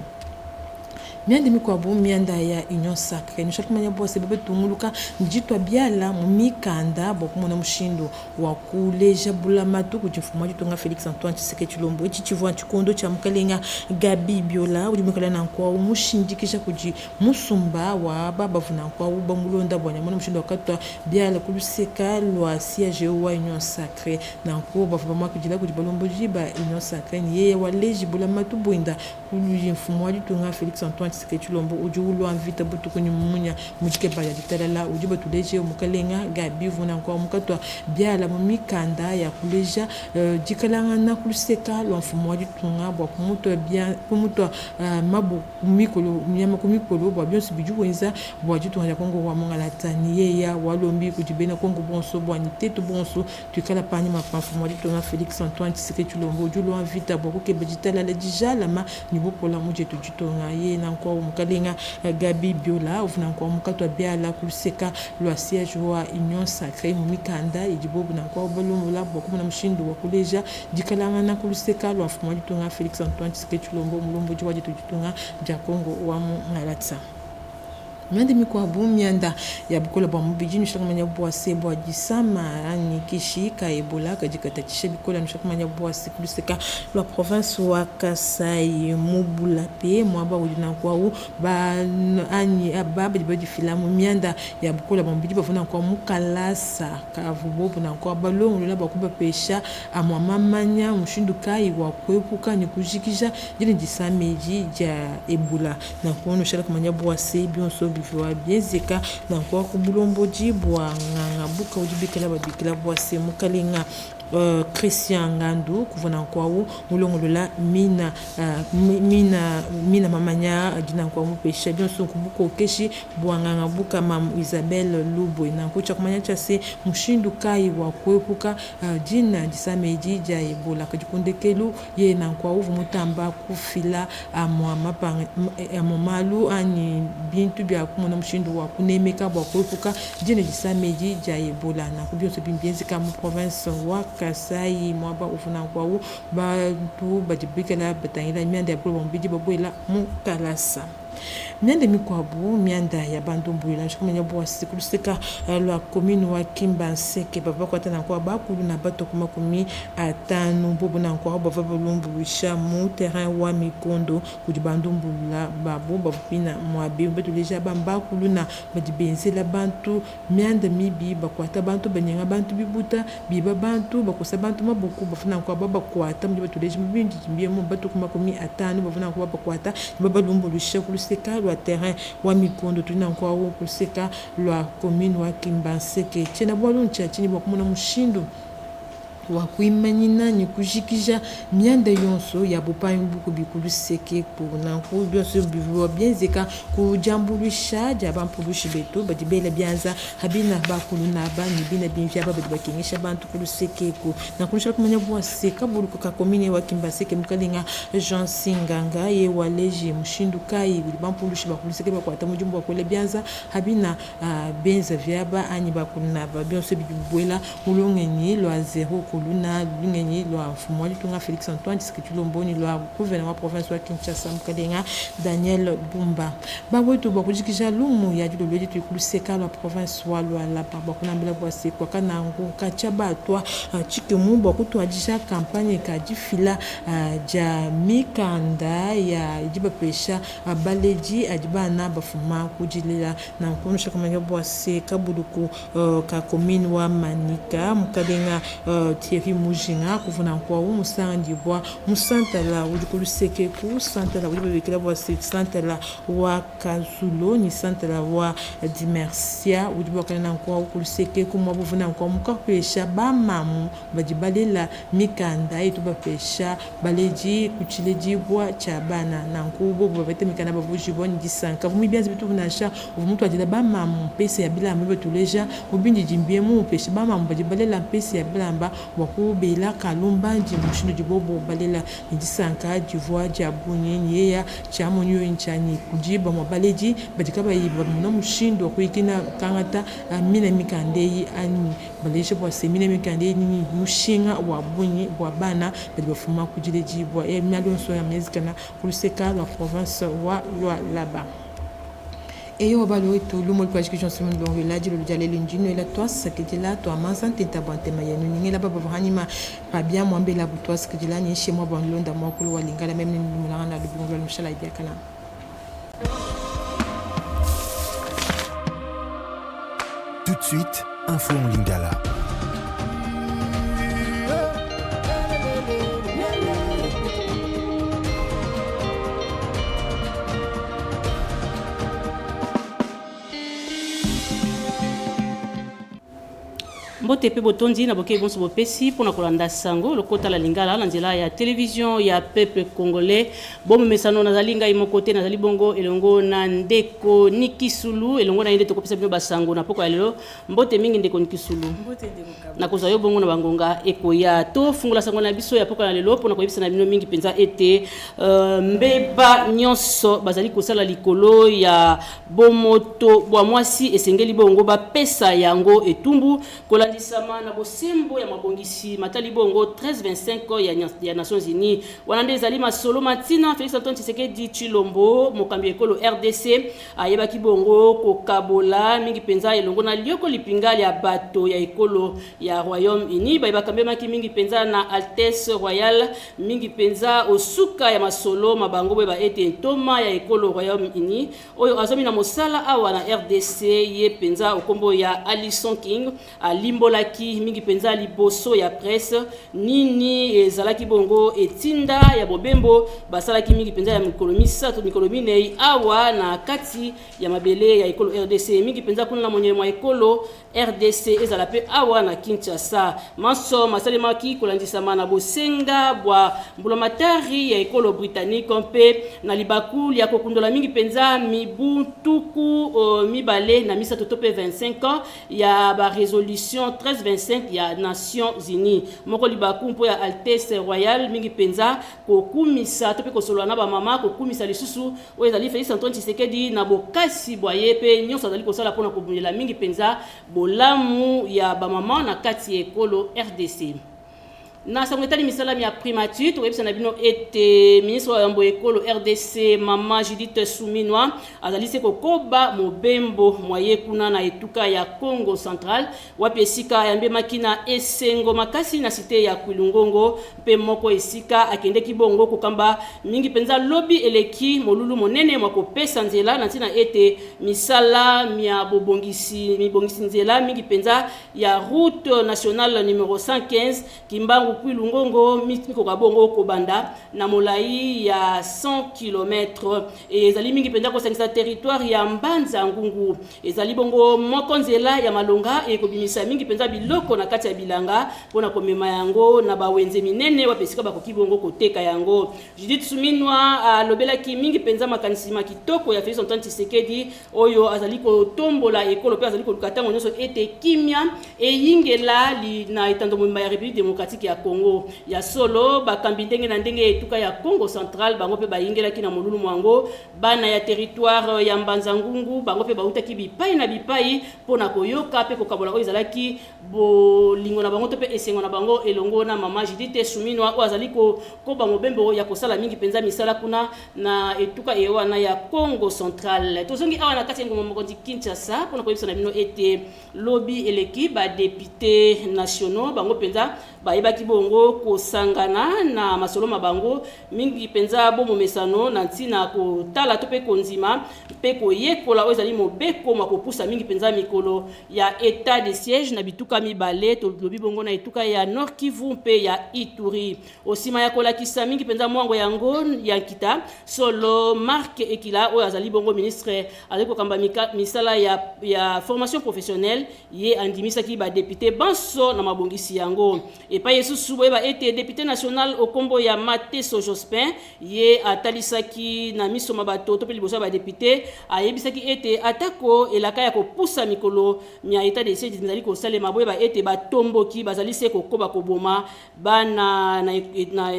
miande mikwabu mianda ya union sacré ni shatu manya bose bebe tunguluka njitwa biala mumikanda bokumona mushindo wa kuleja bulamatu kujifuma jitonga Felix Antoine Tshisekedi Tshilombo ichi chivwa chikondo cha mukalenga Gabi Biola uli mukala na kwa umushindikisha kuji musumba wa baba vuna kwa uba mulonda bwanya mwana mushindo wakatwa biala kuluseka lwa siège wa union sacré na kwa bafu bamwa kujila kujibalombo jiba union sacré ni yeye waleji bulamatu bwinda kuluji mfumo jitonga Felix Antoine Tshisekedi Tshilombo ujulo anvita butu kuni mumunya mujike baya jitalala ujiba tuleje mukalenga Gabi vuna kwa mukatwa biala mumikanda ya kuleja jikalanga na kuluseka lwa mfumo jitonga bwa kumuto bien kumuto mabu mikolo nyama kumikolo bwa bien sibiju wenza bwa jitonga Kongo wa mongala tani ya walombi kujibena Kongo bonso bwa niteto bonso tukala pani ma mfumo jitonga Felix Antoine Tshisekedi Tshilombo ujulo anvita bwa ko bejitala la dijala ma nibo pola muje tujitonga ye na kwa mukalenga Gabi Biola ufuna kwa mukatwa biala kuluseka lwa siège wa union sacré mumikanda ijibobu na kwa balombo la bwa kumuna mshindo wa kuleja jikalanga na kuluseka lwa mfumo jitonga Felix Antoine Tshisekedi Tshilombo mulombo jiwaje tujitonga ja Kongo wa ngalatsa miande mikwabu mianda ya bukola bwa mubiji nishakamanya bwa sebo ajisama ni kishika ebola kajikata chishe bikola nishakamanya bwa sekuluseka la province wa Kasai mubula pe mwaba udina kwao ba ani ababa di filamu mianda ya bukola bwa mubiji bafuna kwa mukalasa kavubobu na kwa balongo la bakuba pesha amwa mamanya mushindukai wa kwepuka ni kujikisha jini jisameji ja ebola na kuono shakamanya bwa sebi so bifiwa biezeka na kwa kubulombo jibwa nganga buka ujibikela babikela bwa se mukalenga Christian Ngandu kuvuna kwao mulongolola mina mamanya jina kwa mupesha bionso kubuko keshi bwanganga buka mam Isabelle Lubo na kucha kumanya chase mushindu kai wa kwepuka jina jisameji ja ebola kujikundekelu ye na kwa uvu mutamba kufila amwa mapanga amomalu ani bintu bya kumona mushindu wa kunemeka bwa kwepuka jina jisameji ja ebola na kubionso bimbienzi kama province wa Kasai mwaba ufuna kwao bantu bajibikela batangila mianda ya bulo mbiji baboila mukalasa miande mikwabu mianda ya bandombuila nshkamenya bwa sikuluseka lwa commune wa Kimbanseke baba kwata na kwa bakulu na bato kuma kumi atanu bobo na kwa baba balumbulisha mu terrain wa Mikondo kujibandombula babo babina mwabe beto leja bambakulu na badibenzela bantu mianda mibi bakwata bantu banyenga bantu bibuta biba bantu bakosa bantu mabuku bafuna kwa baba kwata mbeto leja mbindi jimbie mu bato kuma kumi atanu bafuna kwa baba kwata baba lumbulisha kuluseka lwa terrain wa Mikondo tulina kwa wo kuluseka lwa commune wa Kimbanseke chena bwalo nchachini bakumona mushindo wakuimanyina ni kujikija mianda yonso ya bupanyu buku bikuluseke kuna kubyoso bivuwa bienzeka kujambulisha jabampulushi beto badibela bianza habina bakulu na bani bina binvya babakingisha bantu kuluseke ku na kulisha kumanya bwa seka buluko ka commune wa Kimbanseke mukalinga Jean Singanga ye waleji mushindu kai bampulushi bakuluseke bakwata mujumbo kwele bianza habina benza vyaba anyi bakuna babyoso bibwela mulongenyi lwa 0 luna lungenyi lwa mfumo litunga Felix Antoine Tshisekedi Tshilombo ni lwa gouvernement province wa Kinshasa mukalenga Daniel Bumba bawetu bakujikija lumu ya julo lweji tukuluseka lwa province wa lwa la pa bakunambela bwa sekwa kanangu kachabatwa chikemu bakutwajisha campagne kajifila ja mikanda ya jiba pesha baleji ajibana bafuma kujilela na kunosha kamanya bwa seka buluku ka commune wa Manika mukalenga Thierry Mujinga kuvuna kwa umusandi bwa musantala ujikuluseke ku santala ujibekela bwa santala wa Kazulo ni santala wa Dimersia ujibokana kwa ukuluseke ku mwabuvuna kwa mukapesha bamamu bajibalela mikanda itu bapesha baleji kuchileji bwa chabana na nkubo babete mikana bavuji boni disanka vumi biazi bitu bunasha umuntu ajila bamamu pese ya bila mbe tuleja ubindi jimbie mu pesha bamamu bajibalela pese ya bilamba waku bela kalumba ndi mushindo jibobo balela ndisanka divoire diabunye niya chamonyo inchani kujiba mabaleji badikaba yiba muno mushindo kuikina kangata mina mikandei ani baleje bwa semina mikandei ni mushinga wa bunye bwa bana badibafuma kujileji bwa myalonso ya mezikana kuluseka la province wa là-bas. Et on va le tout le monde parce que j'en suis dans le ladi le diale l'ingénieur la toi ce que tu là toi mansan tenta bonte mayenu ni la baba hanima pas bien moi bela pour toi ce que tu là ni chez moi bon londa moi ko walinga la même ni mulana de bon mshala dia kana. Tout de suite, info en Lingala. Mbote pe botondi na boke bonso bopesi pona kolanda sango lokota la lingala na nzela ya télévision ya peuple congolais bomo mesano na zalinga imoko te na zali bongo elongo na ndeko Nikisulu elongo na inde to kopesa bino basango na poko ya lelo mbote mingi ndeko Nikisulu mbote ndeko na koza yo bongo na bangonga ekoya to fungula sango na biso ya poko ya lelo pona koyebisa na bino mingi penza ete mbeba nyonso bazali kosala likolo ya bomoto bwa mwasi esengeli bongo ba pesa yango etumbu kolandi sama na bosembo ya mabongisi matali bongo 1325 ya Nations Unies wanande ezali masolo matina Félix Antoine Tshisekedi Tshilombo mokambi ekolo RDC ayebaki bongo kokabola mingi penza elongo na lioko lipingali ya bato ya ekolo ya Royaume-Uni bayebaka mbemaki mingi penza na Altesse Royale mingi penza osuka ya masolo mabango beba ete ntoma ya ekolo Royaume-Uni oyo azomi na mosala awa na RDC ye penza okombo ya Alison King limbolaki mingi penza liboso ya presse nini ezalaki bongo etinda ya bobembo basalaki mingi penza ya mikolo misato mikolo minei awa na kati ya mabele ya ekolo RDC mingi penza kuna na monyemo ya ekolo RDC ezala pe awa na Kinshasa manso masalemaki kolandisama na bosenga bwa mbulamatari ya ekolo britannique mpe na libaku ya kokundola mingi penza mibuntuku mibale na misato to pe 25 ans ya ba résolution 1325 ya Nations Unies moko libaku mpo ya Altesse Royale mingi penza kokumisa to pe kosolwa na ba mama kokumisa lisusu oyo ezali Félix Antoine Tshisekedi na bokasi boye pe nyonso azali kosala pona kobulela mingi penza bolamu ya ba mama na kati ekolo RDC na sangwetali misalami ya primature toyebisa na bino ete ministre wa yambo ekolo RDC mama Judith Suminwa azali se kokoba mobembo mwaye kuna na etuka ya Congo Central wapi esika yambe makina esengo makasi na cité ya Kwilungongo pe moko esika akendeki bongo kokamba mingi penza lobby eleki molulu monene mwa kopesa nzela na ntina ete misala mia bobongisi nzela mingi penza ya route nationale numéro 115 Kimbangu Kwilungongo mitiko kabongo kobanda na molai ya 100 km ezali mingi penza ko sangisa territoire ya Mbanza Ngungu ezali bongo moko nzela ya malonga ekobimisa mingi penza biloko na kati ya bilanga pona komema yango na bawenze minene wapesika bakoki bongo koteka yango Judith Suminwa alobelaki mingi penza makanisi makitoko ya Félix Antoine Tshisekedi oyo azali kotombola ekolo pe azali kolukatango nyonso ete kimia eyingela na etando mumba ya République démocratique ya Congo ya solo bakambi ndenge na ndenge etuka ya Congo Central bango pe bayingelaki na molulu mwango bana ya territoire ya Mbanza Ngungu bango pe bautaki bipai na bipai pona koyoka pe kokabola oyo ezalaki bolingo na bango to pe esengo na bango elongo na mama Judith Suminwa oyo azali koba mobembo ya kosala mingi penza misala kuna na etuka ewana ya Congo Central tozongi awa na kati ya ngoma mokonzi Kinshasa pona koyebisa na bino ete lobby eleki ba députés nationaux bango penza bayebaki bongo kosangana na masolo mabango mingi penza bomo mesano na ntina kotala to pe konzima pe koyekola oyo ezali mobeko makopusa mingi penza mikolo ya état de siège na bituka mibale to lobi bongo na etuka ya Nord Kivu mpe ya Ituri osima ya kolakisa mingi penza mwango yango ya kita solo Marc Ekila oyo azali bongo ministre azali kokamba misala ya formation professionnelle ye andimisaki ba député banso na mabongisi yango et pa yesu susu boyeba ete député national okombo ya Mateso Jospin ye atalisaki na miso mabato to pe liboso ba député ayebisaki ete atako elaka ya kopusa mikolo mia état de siège ndali ko salema boyeba ete batomboki bazali se kokoba koboma bana na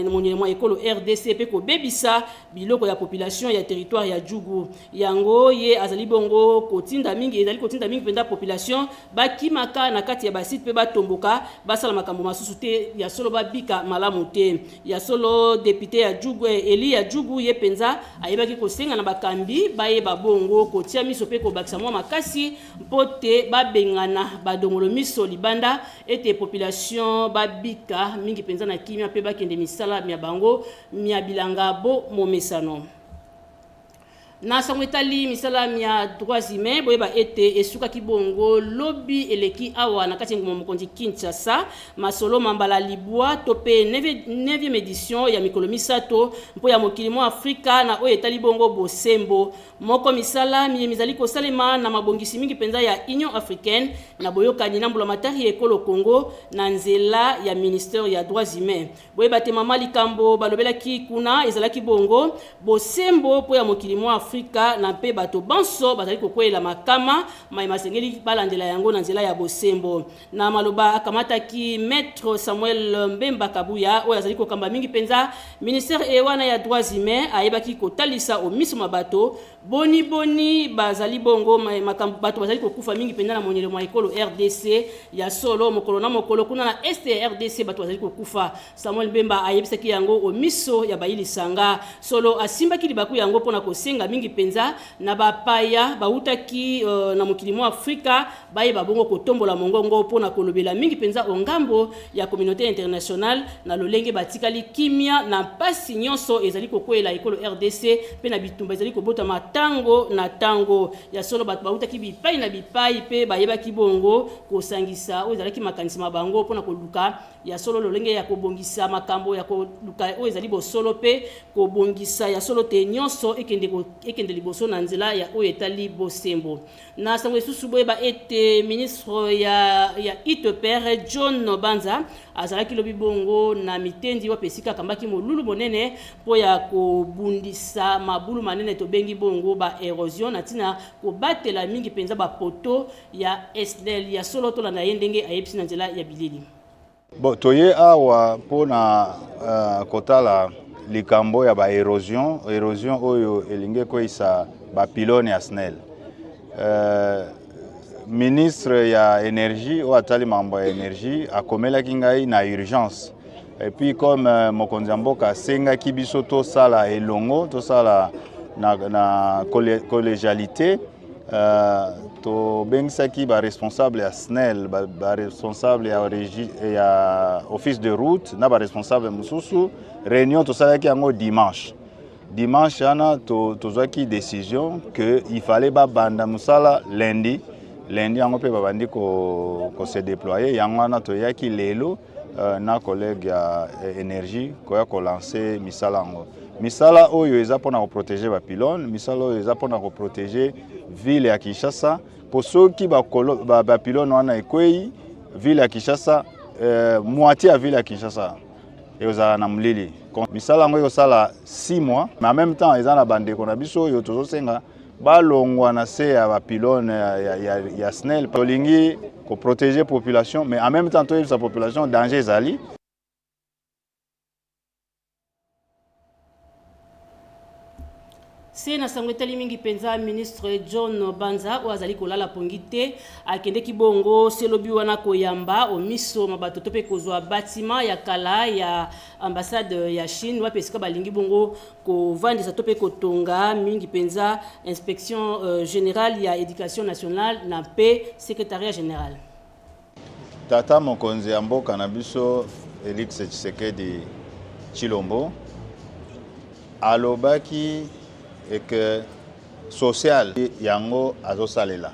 monyelemo ekolo RDC pe ko bebisa biloko ya population ya territoire ya Djougou yango ye azali bongo kotinda mingi ezali kotinda mingi penda population bakimaka na kati ya basite pe batomboka basala makambo masusu te ya solo babika malamu te ya solo député ya Djougou Eli ya Djougou ye penza ayebaki kosenga na bakambi bayeba bongo kotia miso pe kobakisa mwa makasi mpote babengana badongolo miso libanda ete population babika mingi penza na kimia pe bakende misala mia bango mia bilanga bo momesano na sangwetali misala mia droits humains boyeba ete esuka kibongo lobby eleki awa na kati ngoma mokonzi Kinshasa masolo mambala libwa tope 9e édition ya mikolo misato mpo ya mokili mo Afrika na oyo etali bongo bosembo moko misala mizali kosalema na mabongisi mingi penza ya Union africaine na boyokani na mbula matari ekolo Congo na nzela ya ministère ya droits humains boyeba te mama likambo balobelaki kuna ezalaki bongo bosembo mpo ya mokili mo Afrika na pe bato banso bazali kokwela makama mai masengeli balandela yango na nzela ya bosembo na maloba akamataki maître Samuel Mbemba Kabuya oyo azali kokamba mingi penza ministère ewana ya droits humains ayebaki kotalisa o miso mabato boni bazali bongo makambo bato bazali kokufa mingi penza na monyele mwa ekolo RDC ya solo mokolo na mokolo kuna na este RDC bato bazali kokufa Samuel Mbemba ayebisaki yango o miso ya bayili sanga solo asimbaki libaku yango pona kosenga mingi penza na bapaya bautaki na mokili mo Afrika baye babongo kotombola mongongo pona kolobela mingi penza ongambo ya communauté internationale na lolenge batikali kimia na pasi nyonso ezali kokwela ekolo RDC pe na bitumba ezali kobota matango na tango ya solo bato bautaki bipai na bipai pe bayebaki bongo kosangisa oyo ezalaki makanisi mabango pona koluka ya solo lolenge ya kobongisa makambo ya koluka oyo ezali bosolo pe kobongisa ya solo te nyonso ekende liboso na nzela ya oyo etali bosembo na sango esusu boyeba ete ministre ya ITPR John Banza azalaki lobi bongo na mitendi wapesika kambaki molulu monene po ya kobundisa mabulu manene tobengi bongo ba erosion na tina kobatela mingi penza ba poto ya SNEL ya solo to na yendenge ayepsi na nzela ya bilili bo toye awa pona kotala likambo ya ba erosion oyo elinge koisa ba pylone ya SNEL ministre ya énergie ou atali mambo ya énergie akomelaki ngai na urgence et puis comme mokonzi mboka senga kibiso to sala elongo to sala na collégialité to bengisaki ba responsable ya SNEL ba responsable ya régie ya office de route na ba responsable mususu réunion to salaki yango dimanche ana tozwaki décision que il fallait ba banda musala lundi yango pe babandi ko se déployer yango ana toyaki lelo na collègue ya énergie koya ko lancer misala oyo eza pona ko protéger ba pylone misala oyo eza pona ko protéger ville ya Kinshasa pour ceux qui ba pylone wana ekwei ville ya Kinshasa moitié ya ville ya Kinshasa eoza na mlili misala ngo sala 6 mois mais en même temps eza na bandeko na biso yo tozosenga balongwa na se ya ba pylone ya SNEL tolingi ko protéger population mais en même temps to sa population danger ezali se na sangwetali mingi penza ministre John Banza o azali kolala pongite akende kibongo selobi wana koyamba o miso mabato tope kozwa bâtiment ya kala ya ambassade ya Chine wa pesika balingi bongo ko vandisa tope kotonga mingi penza inspection générale ya éducation nationale na pe secrétariat général tata mokonzi ya mboka na biso Félix Tshisekedi Tshilombo alobaki et que social yango azosalela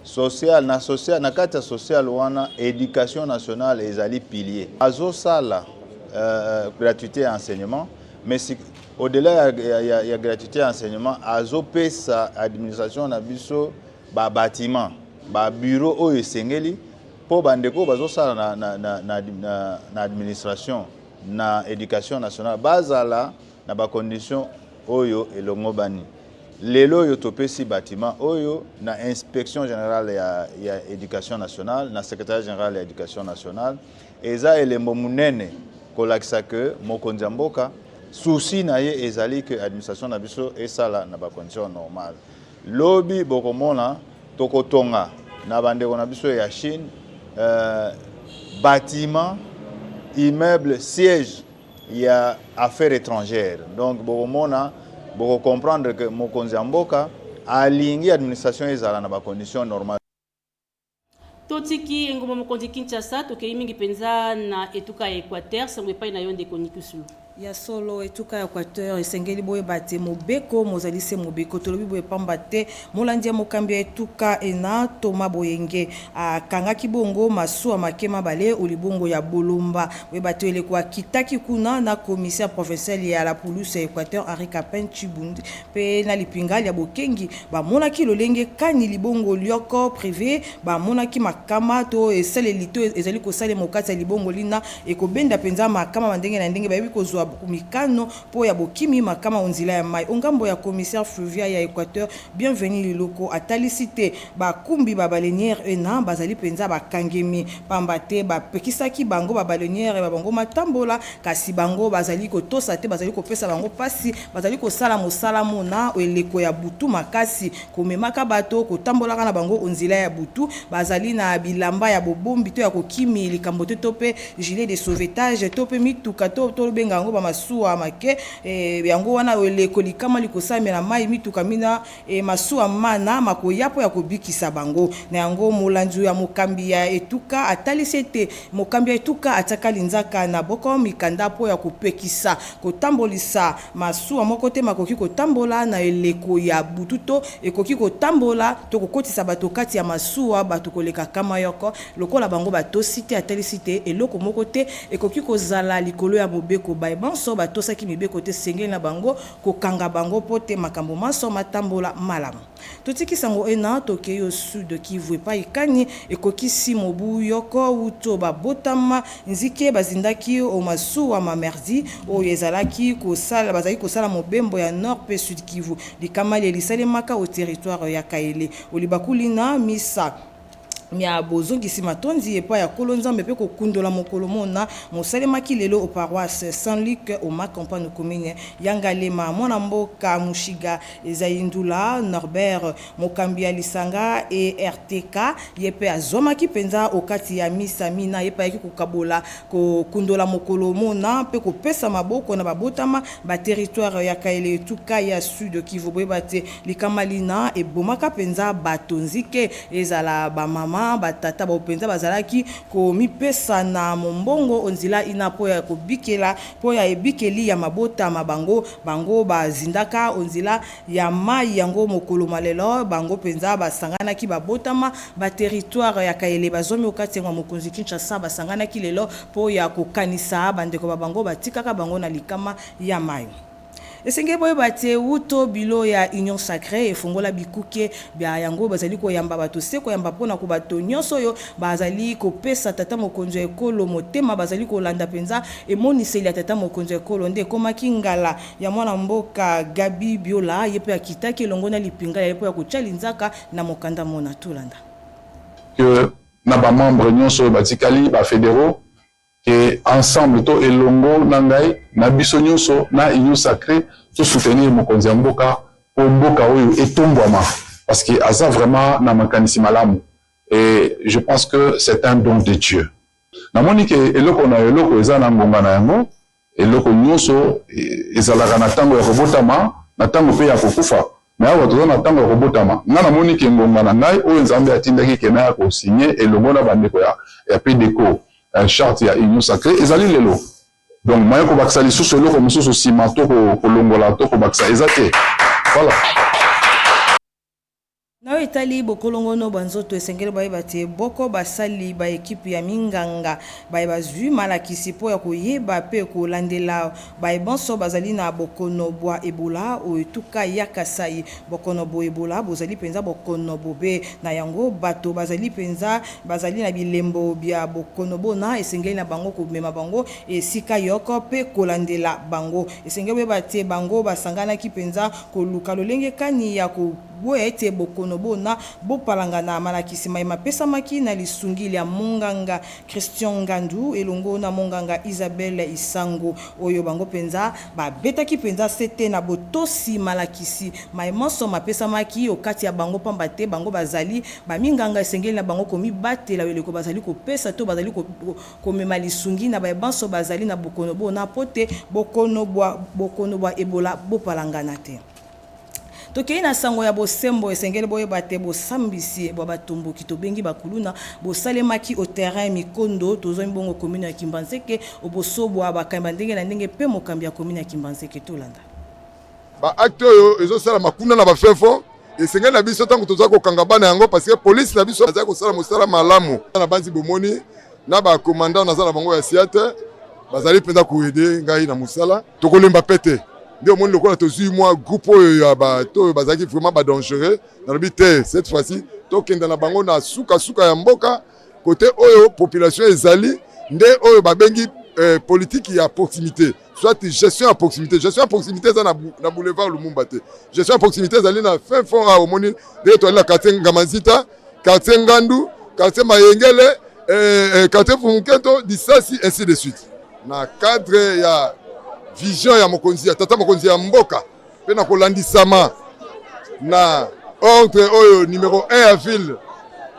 social na kati social wana éducation nationale ezali pilier azosala gratuité et enseignement mais si, au-delà ya gratuité et enseignement azopesa administration na biso ba bâtiment ba bureau oyo esengeli pour bandeko bazosala na administration na éducation nationale bazala na ba condition oyo elongo bani lelo yo topesi bâtiment oyo na inspection générale ya éducation nationale na secrétaire général ya éducation nationale eza elembo munene kolakisa que mokonzi ya mboka souci na ye ezali que administration na biso esala na ba condition normale lobi bokomona tokotonga na bandeko na biso ya Chine bâtiment immeuble siège il y a affaires étrangères donc bokomona boko comprendre que mokonzi ya mboka alingi administration ezala na ba condition normale. Totiki ngoma mokonzi Kinshasa tokei mingi penza na etuka ya Équateur sangwe pai na yonde konikusu ya solo etuka ya Équateur esengeli boye bate mobeko mozali se mobeko tolobi boye pamba te molandia mokambi ya etuka ena Thomas Boyenge akangaki bongo masuwa makema bale olibongo ya Bolomba we bate ele kwa kitaki kuna na commissaire provincial ya la police ya Équateur Henri Capin Chibundi pe na lipingali ya Bokengi ba monaki lolenge kani libongo lioko privé ba monaki makama to esale lito ezali ko sale mokati ya libongo lina ekobenda penza makama bandenge na ndenge bayebi kozwa kumikano po ya bokimi makama onzila ya mai ongambo ya commissaire Fluvia ya Équateur bienvenue liloko atalisite ba kumbi ba baleinière ena bazali penza bakangemi pambate ba pekisaki bango ba baleinière ba bango matambola kasi bango bazali ko tosa te bazali ko pesa bango pasi bazali ko sala mosala mona eleko ya butu makasi komemaka bato ko tambola kana bango onzila ya butu bazali na bilamba ya bobombi to ya kokimi likambo te tope gilet de sauvetage tope mituka to benga ngo ba masuwa make yango wana eleko likama likosamela mai mituka mina masuwa mana makoyapo ya kobikisa bango na yango molanzu ya mokambi ya etuka atalisete mokambi ya etuka ataka linzaka na boko mikanda po ya kopekisa kotambolisa masuwa moko te makoki kotambola na eleko ya bututo ekoki kotambola to kokotisa bato kati ya masuwa bato koleka kama yoko lokola bango bato site atalisite eloko moko te ekoki kozala likolo ya mobeko banso batosaki mibeko te sengeli na bango kokanga bango pote makambo maso matambola malamu totiki sango ena toke au sud Kivu epa ikani ekokisi mobu yoko uto babotama nzike bazindaki o masuwa mamerzi oyo ezalaki kosala bazali kosala mobembo ya nord pe sud Kivu likamali elisalemaka au territoire ya Kaele olibakulina misa mia bozongisi matondi epa ya kolonzambe pe kokundola mokolo mona mosalemaki lelo au paroisse Saint-Luc au macampagne commune yangalema mwana mboka mushiga ezayindula Norbert mokambi ya lisanga e RTK yepe azomaki penza okati ya misa mina yepa yaki kokabola kokundola mokolo mona pe kopesa maboko na babotama ba territoire ya Kaele etuka ya sud Kivu bate likamalina e bomaka penza batonzike ezala ba mama batata bapenza bazalaki ko mipesa na mombongo onzila ina po ya kobikela po ya ebikeli ya mabota mabango bango bazindaka onzila ya mai yango mokolo malelo bango penza basanganaki babotama ba territoire ya Kaele bazomi okati ngwa mokonzi Kinshasa basanganaki lelo po ya kokanisa bandeko babango batikaka bango na likama ya mai esenge boye bate uto bilo ya union sacrée efongola bikuke bya yango bazali ko yamba bato se ko yamba pona ko bato nyonso yo bazali ko pesa tata mokonzo ekolo motema bazali ko landa penza emoniseli tata mokonzo ekolo nde komaki ngala ya mwana mboka Gabi Biola yepe akitaki elongo na lipinga yepe ya kochalinzaka na mokanda mona tulanda que na ba membre nyonso batikali ba fédéraux et ensemble to elongo nangai na biso nyonso na union sacrée to soutenir mokonzi mboka po mboka oyo etombwama parce que aza vraiment na makanisi malamu et je pense que c'est un don de Dieu na monique eloko na eloko eza na ngonga na yango eloko nyonso ezalaka na tango ya kobotama na tango pe ya kokufa mais awa toza na tango ya kobotama nga na monique ngonga na ngai oyo nzambe atindaki kena ya kosigné elongo na bandeko ya PDCO charte ya union sacrée ezali lelo donc moyen ko bakisa lisusu eloko mosusu sima to kolongola to ko bakisa ezate voilà Na etali bokolongono banzoto esengeli bayeba te boko basali ba ekipe ya minganga bayeba zwi malakisi po ya koyeba pe kolandela bayebonso bazali na bokono bwa ebola o etuka ya Kasai bokono bo ebola bozali penza bokono bobe na yango bato bazali penza bazali na bilembo bya bokono bona esengeli na bango komema bango esika yoko pe kolandela bango esengeli bayeba te bango basangana ki penza koluka lolenge kani ya ko boya ete bokono bona bopalanga na malakisi maima pesa maki na lisungili ya monganga Christian Ngandu elongo na monganga Isabelle Isango oyo bango penza ba betaki penza sete na botosi malakisi maima so mapesa maki okati ya bango pamba te bango bazali ba minganga esengeli na bango komi batela weleko bazali ko pesa to bazali ko mema lisungi na ba banso bazali na bokono bona pote bokono bwa ebola bopalanga na te. Tokei na sango ya bosembo esengeli boyeba te bosambisi bwa batumbu kitobengi bakuluna bosalemaki au terrain mikondo tozo mbongo commune ya Kimbanzeke obosobwa bakamba ndenge na ndenge pe mokambi ya commune ya Kimbanzeke tolanda ba acte oyo ezosala makuna na bafefo esengeli na biso tango toza kokanga bana yango parce que police na biso azali kosala mosala malamu na banzi bomoni na ba commandant nazala bango ya siate bazali penza koyede ngai na musala tokolemba pete ndio monde lokola tozui moi groupe ya bato bazaki vraiment ba dangereux na lobi te cette fois-ci tokenda na bango na suka ya mboka côté oyo population ezali nde oyo babengi politique ya proximité soit gestion à proximité ça na boulevard Lumumba te gestion à proximité ezali na fin fond à omoni de to la quartier Ngamanzita quartier Ngandu quartier Mayengele quartier Fumuketo disasi ainsi de suite na cadre ya vision ya mokonzi ya tata mokonzi ya mboka pe na kolandisama na ordre oyo numéro 1 à ville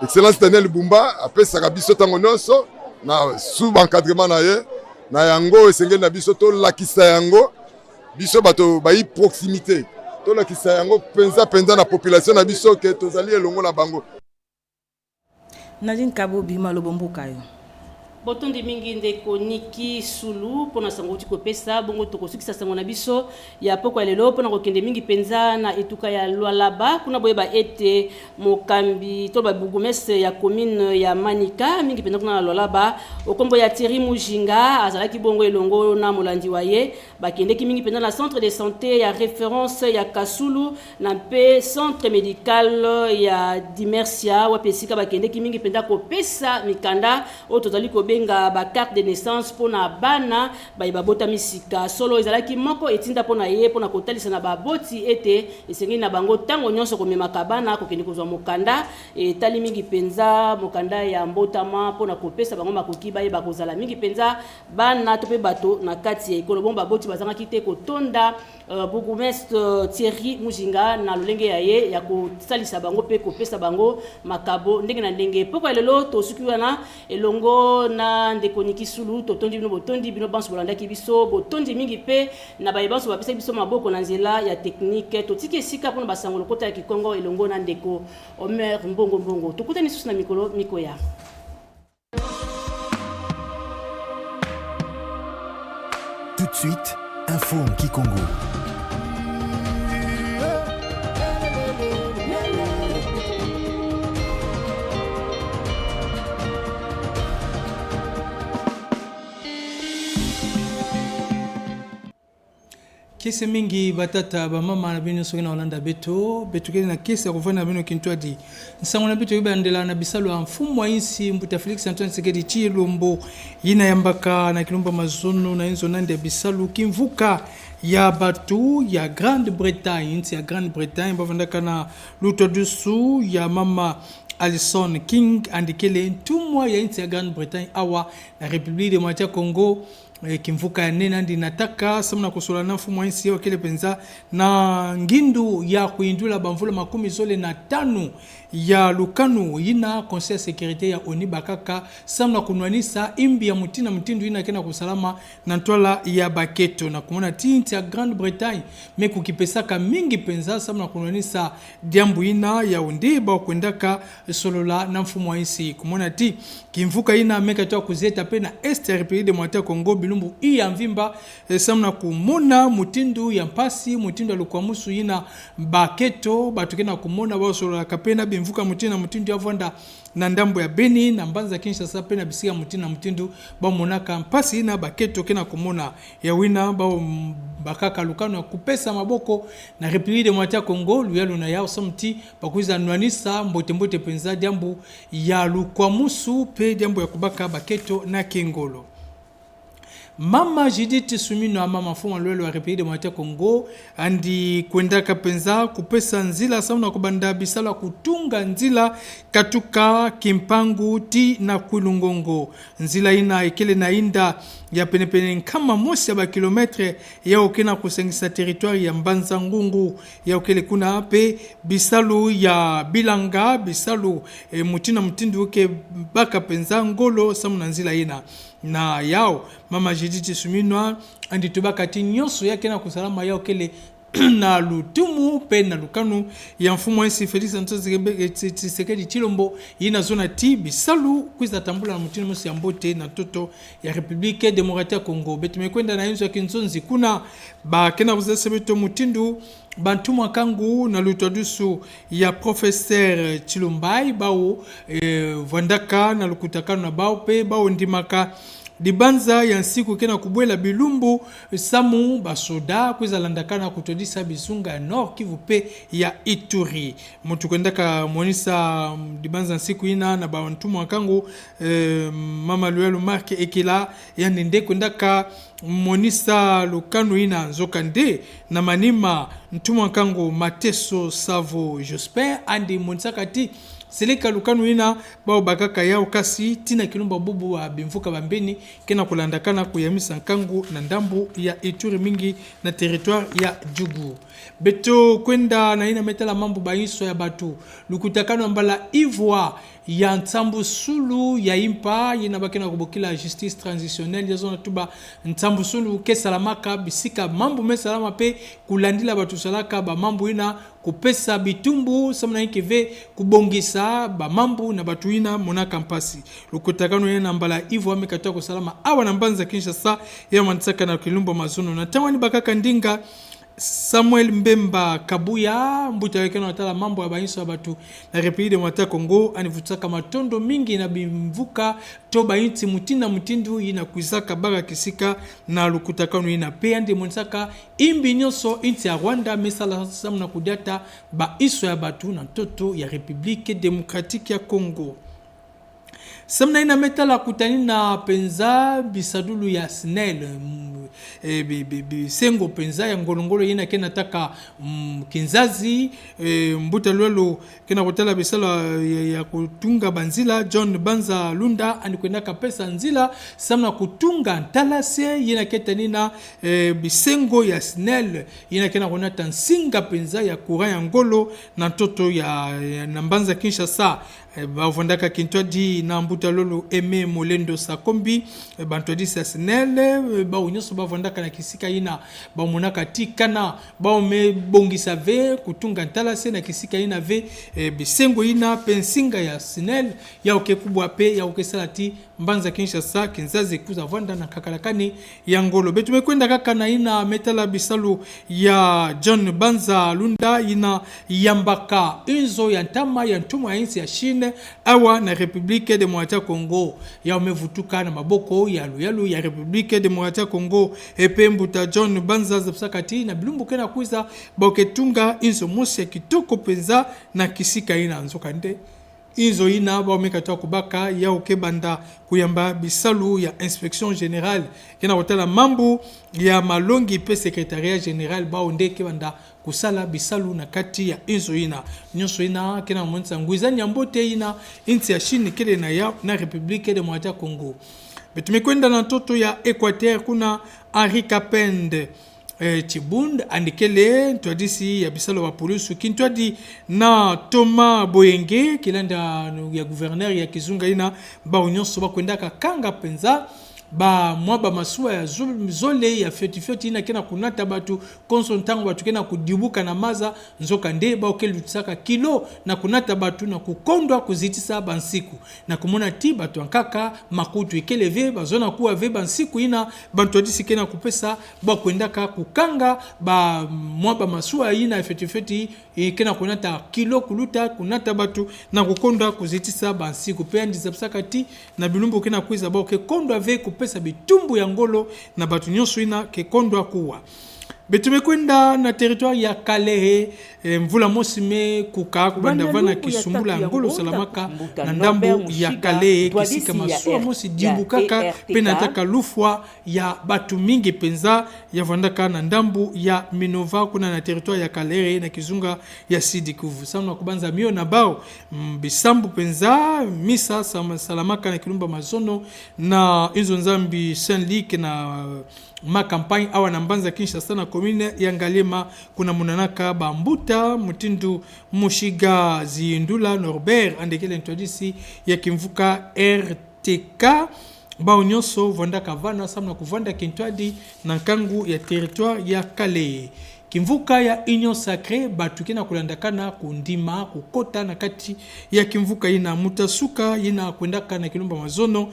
excellence Daniel Bumba apesaka biso tango nyonso na sous encadrement na ye na yango esengeli na biso to lakisa yango biso bato bayi proximité to lakisa yango penza na population na biso ke tozali elongo na bango. Nadine Kabo bima lobomboka yo botondi mingi ndeko Niki Sulu pona sango tiko pesa bongo toko sukisa sango na biso ya poko lelo pona kokende mingi penza na etuka ya Lualaba kuna boyeba ete mokambi to ba bugumese ya commune ya Manika mingi penza kuna Lualaba okombo ya Thierry Mujinga azalaki bongo elongo na molandi waye bakende ki mingi penza na centre de santé ya référence ya Kasulu na pe centre médical ya Dimersia wa pesika bakende ki mingi penza ko pesa mikanda o tozali ko benga ba carte de naissance pona bana ba bota misika solo ezalaki moko etinda pona ye pona kotalisa na baboti ete esengi na bango tango nyonso komema kabana kokende kozwa mokanda etali mingi penza mokanda ya mbotama pona kopesa bango makoki ba yeba kozala mingi penza bana to pe bato na kati ya ekolo bomba boti bazanga kite kotonda bourgmestre Thierry Mujinga na lolenge ya ye ya kosalisa bango pe kopesa bango makabo ndenge na ndenge poko lelo to sukiwana elongo na ndeko Niki Sulu totondi bino botondi bino banso bolandaki biso botondi mingi pe na bayebanso bapesa biso maboko na nzela ya technique totiki esika pona basango lokota ya Kikongo elongo na ndeko Omer Mbongo tokutani susu na miko ya Tout de suite, Info Kikongo. Kese mingi batata ba mama na bino soki na Holanda beto kele na kese kovana bino kintu adi nsango na beto yibandela na bisalo ya mfumu wa insi mbuta Felix Antoine Tshisekedi Tshilombo yina yambaka na kilomba mazono na enzo nande bisalo kimvuka ya batu ya Grande-Bretagne inti ya Grande-Bretagne bavandaka na luto dusu ya mama Alison King andikele ntumwa ya inti ya Grande-Bretagne awa na République démocratique ya Congo kimvuka ya nena ndi nataka samuna kusola na mfumu wansi wa kile penza na ngindu ya kuindula bamvula 15 ya lukanu yina conseil sécurité ya ONU bakaka samuna kunwanisa imbi ya mutina mtindu yina kena kusalama na ntwala ya baketo na kumona tinti ya Grande-Bretagne meku kipesaka mingi penza samuna kunwanisa diambu yina ya undiba kwendaka solola na mfumu wansi kumona ti kimvuka yina meka toa kuzeta pe na Est République démocratique Congo bilumbu iya mvimba samna kumona mutindu ya mpasi mutindu alukwamusu ina baketo batukena kumona basola kapena bimvuka mutina mutindu yavonda na ndambo ya Beni na Mbanza Kinshasa pena bisiga mutina mutindu ba monaka mpasi ina baketo kena kumona ya wina ba bakaka lukano ya kupesa maboko na République démocratique Congo luyalu na yao somti bakuiza nwanisa mbote penza jambu ya lukwamusu pe jambu ya kubaka baketo na kengolo. Mama Judith Sumino mama mfumo lwelo wa République démocratique Congo andi kwenda kapenza kupesa nzila sauna kubanda bisala kutunga nzila katuka kimpangu ti na kulungongo nzila ina ikele na inda ya penepene kama mosi ya ba kilometre ya okena kusengisa territoire ya Mbanza Ngungu ya okele kuna ape bisalu ya Bilanga bisalu mutina mutindu uke baka penza ngolo sauna nzila ina na yao mama Judith Suminwa andi tubaka ti nyonso yake na kusalama yao kele na lutumu pe na lukanu ya mfumo ensi Félix Antoine Tshisekedi Tshilombo yina zona ti bisalu kwiza tambula na mutini musi ya mbote na toto ya République démocratique Congo betumekwenda na inzo ya kinzonzi kuna ba kena kuzesebeto mutindu bantumwa kangu na lutwadusu ya professeur Chilumbai bao vandaka na lukutakano na bao pe bao ndimaka dibanza ya nsiku kena kubwela bilumbu samu basoda kwiza landakana kutodisa bizunga ya Nord Kivu pe ya Ituri mutu kwendaka monisa dibanza nsiku ina na bantumwa kangu mama Luelu Mark Ekila ya nende kwendaka monisa lukanu ina nzoka nde na manima ntumwa kangu Mateso Savo Josper andi monisaka ti seleka lukanu ina bao bakaka yao kasi tina kilumba bubu wa bimfuka bambeni kena kulandakana kuyamisa nkangu na ndambu ya Ituri mingi na territoire ya Jugu beto kwenda na ina metala mambo baiso ya batu lukutakano mbala Ivoire ya ntambu sulu ya impa yina bakena kubokila justice transitionnelle ya zona tuba ntambu sulu ke salamaka bisika mambo mesalama pe kulandila batu salaka ba mambo ina kupesa bitumbu samna ikeve kubongisa ba mambo na batu ina mona kampasi lukutakano yana mbala Ivoire amekatoa kwa salama awa na Mbanza Kinshasa ya mansaka na kilumba mazono na tawani bakaka ndinga Samuel Mbemba Kabuya mbuta wekena watala mambo ya bainso abatu na République démocratique Congo anivutaka matondo mingi na bimvuka toba inti mutina mutindu ina kuizaka baga kisika na lukutakano ina pe ande monsaka imbi nyonso inti ya Rwanda mesala samuna kudata ba iso ya batu na toto ya République démocratique ya Congo. Samna ina metala kutani na penza bisadulu ya SNEL sengo penza ya ngolongolo yina kena taka kinzazi mbuta lwelo kena kutala bisala ya kutunga banzila John Banza Lunda anikwenda kapesa nzila samna kutunga ntalase yina ketanina bisengo ya SNEL yina kena konata nsinga penza ya courant ya ngolo na toto ya Mbanza Kinshasa bavondaka kintwadi na mbuta lolo Eme Molendo Sakombi bantwadi sa SNEL ba unyoso bavondaka na kisika ina ba monaka tikana ba me bongisa ve kutunga ntalase na kisika ina ve bisengo ina pensinga ya SNEL ya okekubwa pe ya okesalati Mbanza Kinshasa kinzazi kuza vanda na kakalakani ya ngolo betumekwenda kaka na ina metala bisalu ya John Banza Lunda ina yambaka inzo ya ntama ya ntumwa ya insi ya Chine awa na République démocratique Congo ya umevutuka na maboko ya luyalu ya République démocratique Congo epe mbuta John Banza zapsakati na bilumbu kena kuiza boketunga inzo mosi ya kitoko penza na kisika ina nzoka nde inzo ina ba omekatoa kubaka ya okebanda kuyamba bisalu ya inspection générale kena hotela mambu ya malongi pe secrétariat général ba ondeke banda kusala bisalu na kati ya inzo ina nyonso ina kena monsa nguiza nyambote ina inti ya Chine kele na ya na République démocratique Congo betumekwenda na toto ya Equateur kuna Henri Kapende Chibund andikele twadisi ya bisalo wa polisi kintwadi na Thomas Boyenge kilanda ya gouverneur ya Kizunga ina ba unyonso ba kwendaka kanga penza ba mwa ba masuwa ya zole ya feti ina kena kunata batu konso ntango batu kena kudibuka na maza nzoka nde ba okelutisaka kilo na kunata batu na kukondwa kuzitisa bansiku na kumona ti batu ankaka makutu ekeleve bazona kuwa ve bansiku ina bantu adisi kena kupesa ba kwendaka kukanga ba mwa ba masuwa ina feti kena kunata kilo kuluta kunata batu na kukondwa kuzitisa bansiku pe andizapsaka ti na bilumbu kena kuiza ba okekondwa ve pesa bitumbu ya ngolo na batu nyonso ina ke kondwa kuwa betumekwenda na territoire ya Kalehe mvula mosime kuka kubandavana kisumbula ngolo salamaka na ndambo ya Kalehe kisika masuwa mosi dimbukaka pe nataka lufwa ya batu mingi penza ya vandaka na ndambo ya Minova kuna na territoire ya Kalehe na kizunga ya Sidikuvu sana kubanza mio na bao bisambu penza misa salamaka na kilumba mazono na inzo nzambi Saint-Luc na ma campagne awa na mbanza Kinshasa na commune ya Ngalema kuna munanaka bambuta mutindu mushiga zindula Norbert andekele ntwadisi ya kimvuka RTK bao nyonso vanda vana samna kuvanda kintwadi na nkangu ya territoire ya Kale kimvuka ya Union Sacrée batuke na kulandakana kundima kukota na kati ya kimvuka ina mutasuka ina kwendaka na kilumba mazono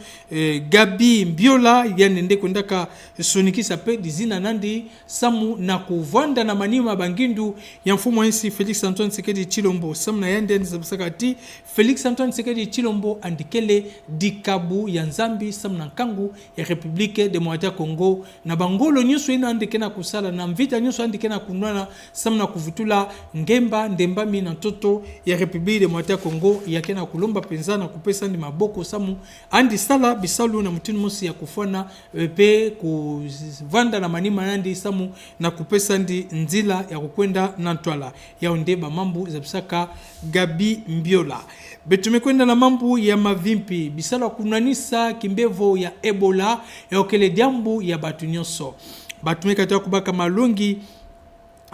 Gabi Mbiola yanende kwendaka sonikisa pe dizina nandi samu na kuvanda na manima bangindu ya mfumo ensi Felix Antoine Tshisekedi Tshilombo samna yande nzabsakati Felix Antoine Tshisekedi Tshilombo andikele dikabu ya Nzambi samna nkangu ya République démocratique Congo na bangolo nyuso ina andikena kusala na mvita nyuso andikena kunwana samna kuvutula ngemba ndembami na toto ya République démocratique Congo yakena kulomba penzana kupesa ndi maboko samu andi sala bisalu na mutinu musi ya kufana pe kuvanda na manima nandi samu na kupesa ndi nzila ya kukwenda na ntwala ya ndeba mambu za bisaka Gabi Mbiola betumekwenda na mambu ya mavimpi bisala kunanisa kimbevo ya Ebola ya okele diambu ya batu nyonso batumekata kubaka malongi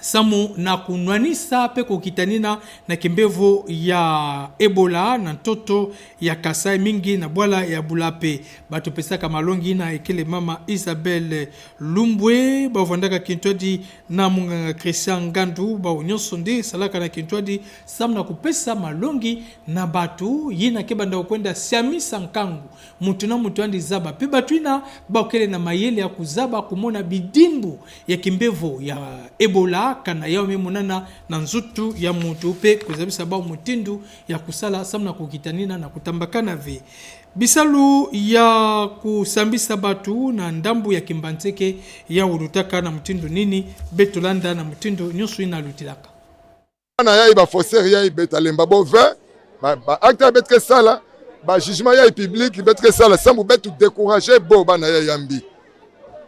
samu na kunwanisa pe kukitanina na kimbevo ya Ebola na ntoto ya Kasai mingi na bwala ya Bulape batu pesaka malongi na ekele mama Isabelle Lumbwe bavandaka kintwadi na munganga Christian Gandu ba nyonso nde salaka na kintwadi samu na kupesa malongi na batu yina kebanda kwenda siamisa nkangu mutu na mutu andi zaba pe batu ina bakele na mayele ya kuzaba kumona bidimbu ya kimbevo ya Ebola kana yao memunana na nzutu ya mutu pe kuzabisa bao mutindu ya kusala samna kukitanina na kutambakana ve bisalu ya kusambisa batu na ndambu ya kimbanzeke ya urutaka na mutindu nini betulanda na mutindu nyusu ina lutilaka na yai ba faussaire yai betalemba bove ba acte betke sala ba jugement yai public betke sala sambu betu décourager bo bana yai yambi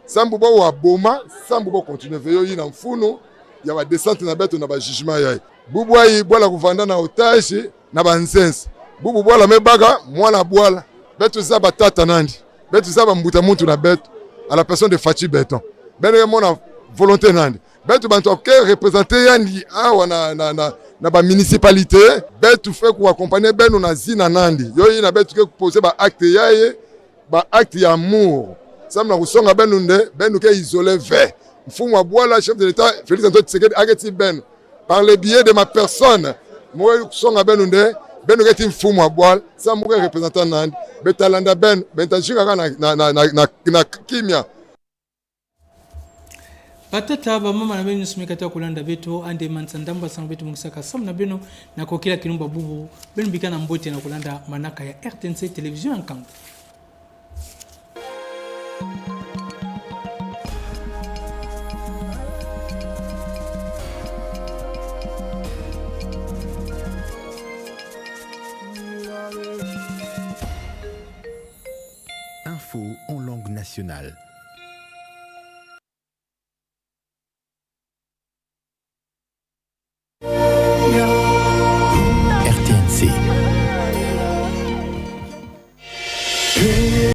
sambu bo wa boma sambu bo continuer veyo ina mfuno ya ba descente na beto na ba jugement yai bubu ai bwala kuvanda na otage na banzense bubu bwala mebaka mwana bwala beto za batata nandi beto za ba mbuta muntu na beto à la personne de Fachi Beton bene mona volonté nandi beto bantu ke représenter yandi awa na ba municipalité beto fait ko accompagner beno na zina nandi yo ina beto ke poser ba acte yaye ba acte ya amour samna kusonga beno nde beno ke isoler ve mfumo wa bwala chef de l'état Félix Antoine Tshisekedi ageti ben par le biais de ma personne moi kusonga beno nde beno ke mfumo wa bwala sa mo représentant nandi betalanda ben bentajinga na kimia batata ba mama na benu simekata kulanda beto ande mansandamba sang beto mungisaka sam na beno na kokila kinumba bubu benu bikana mbote na kulanda manaka ya RTNC télévision Nkangu. Info en langue nationale.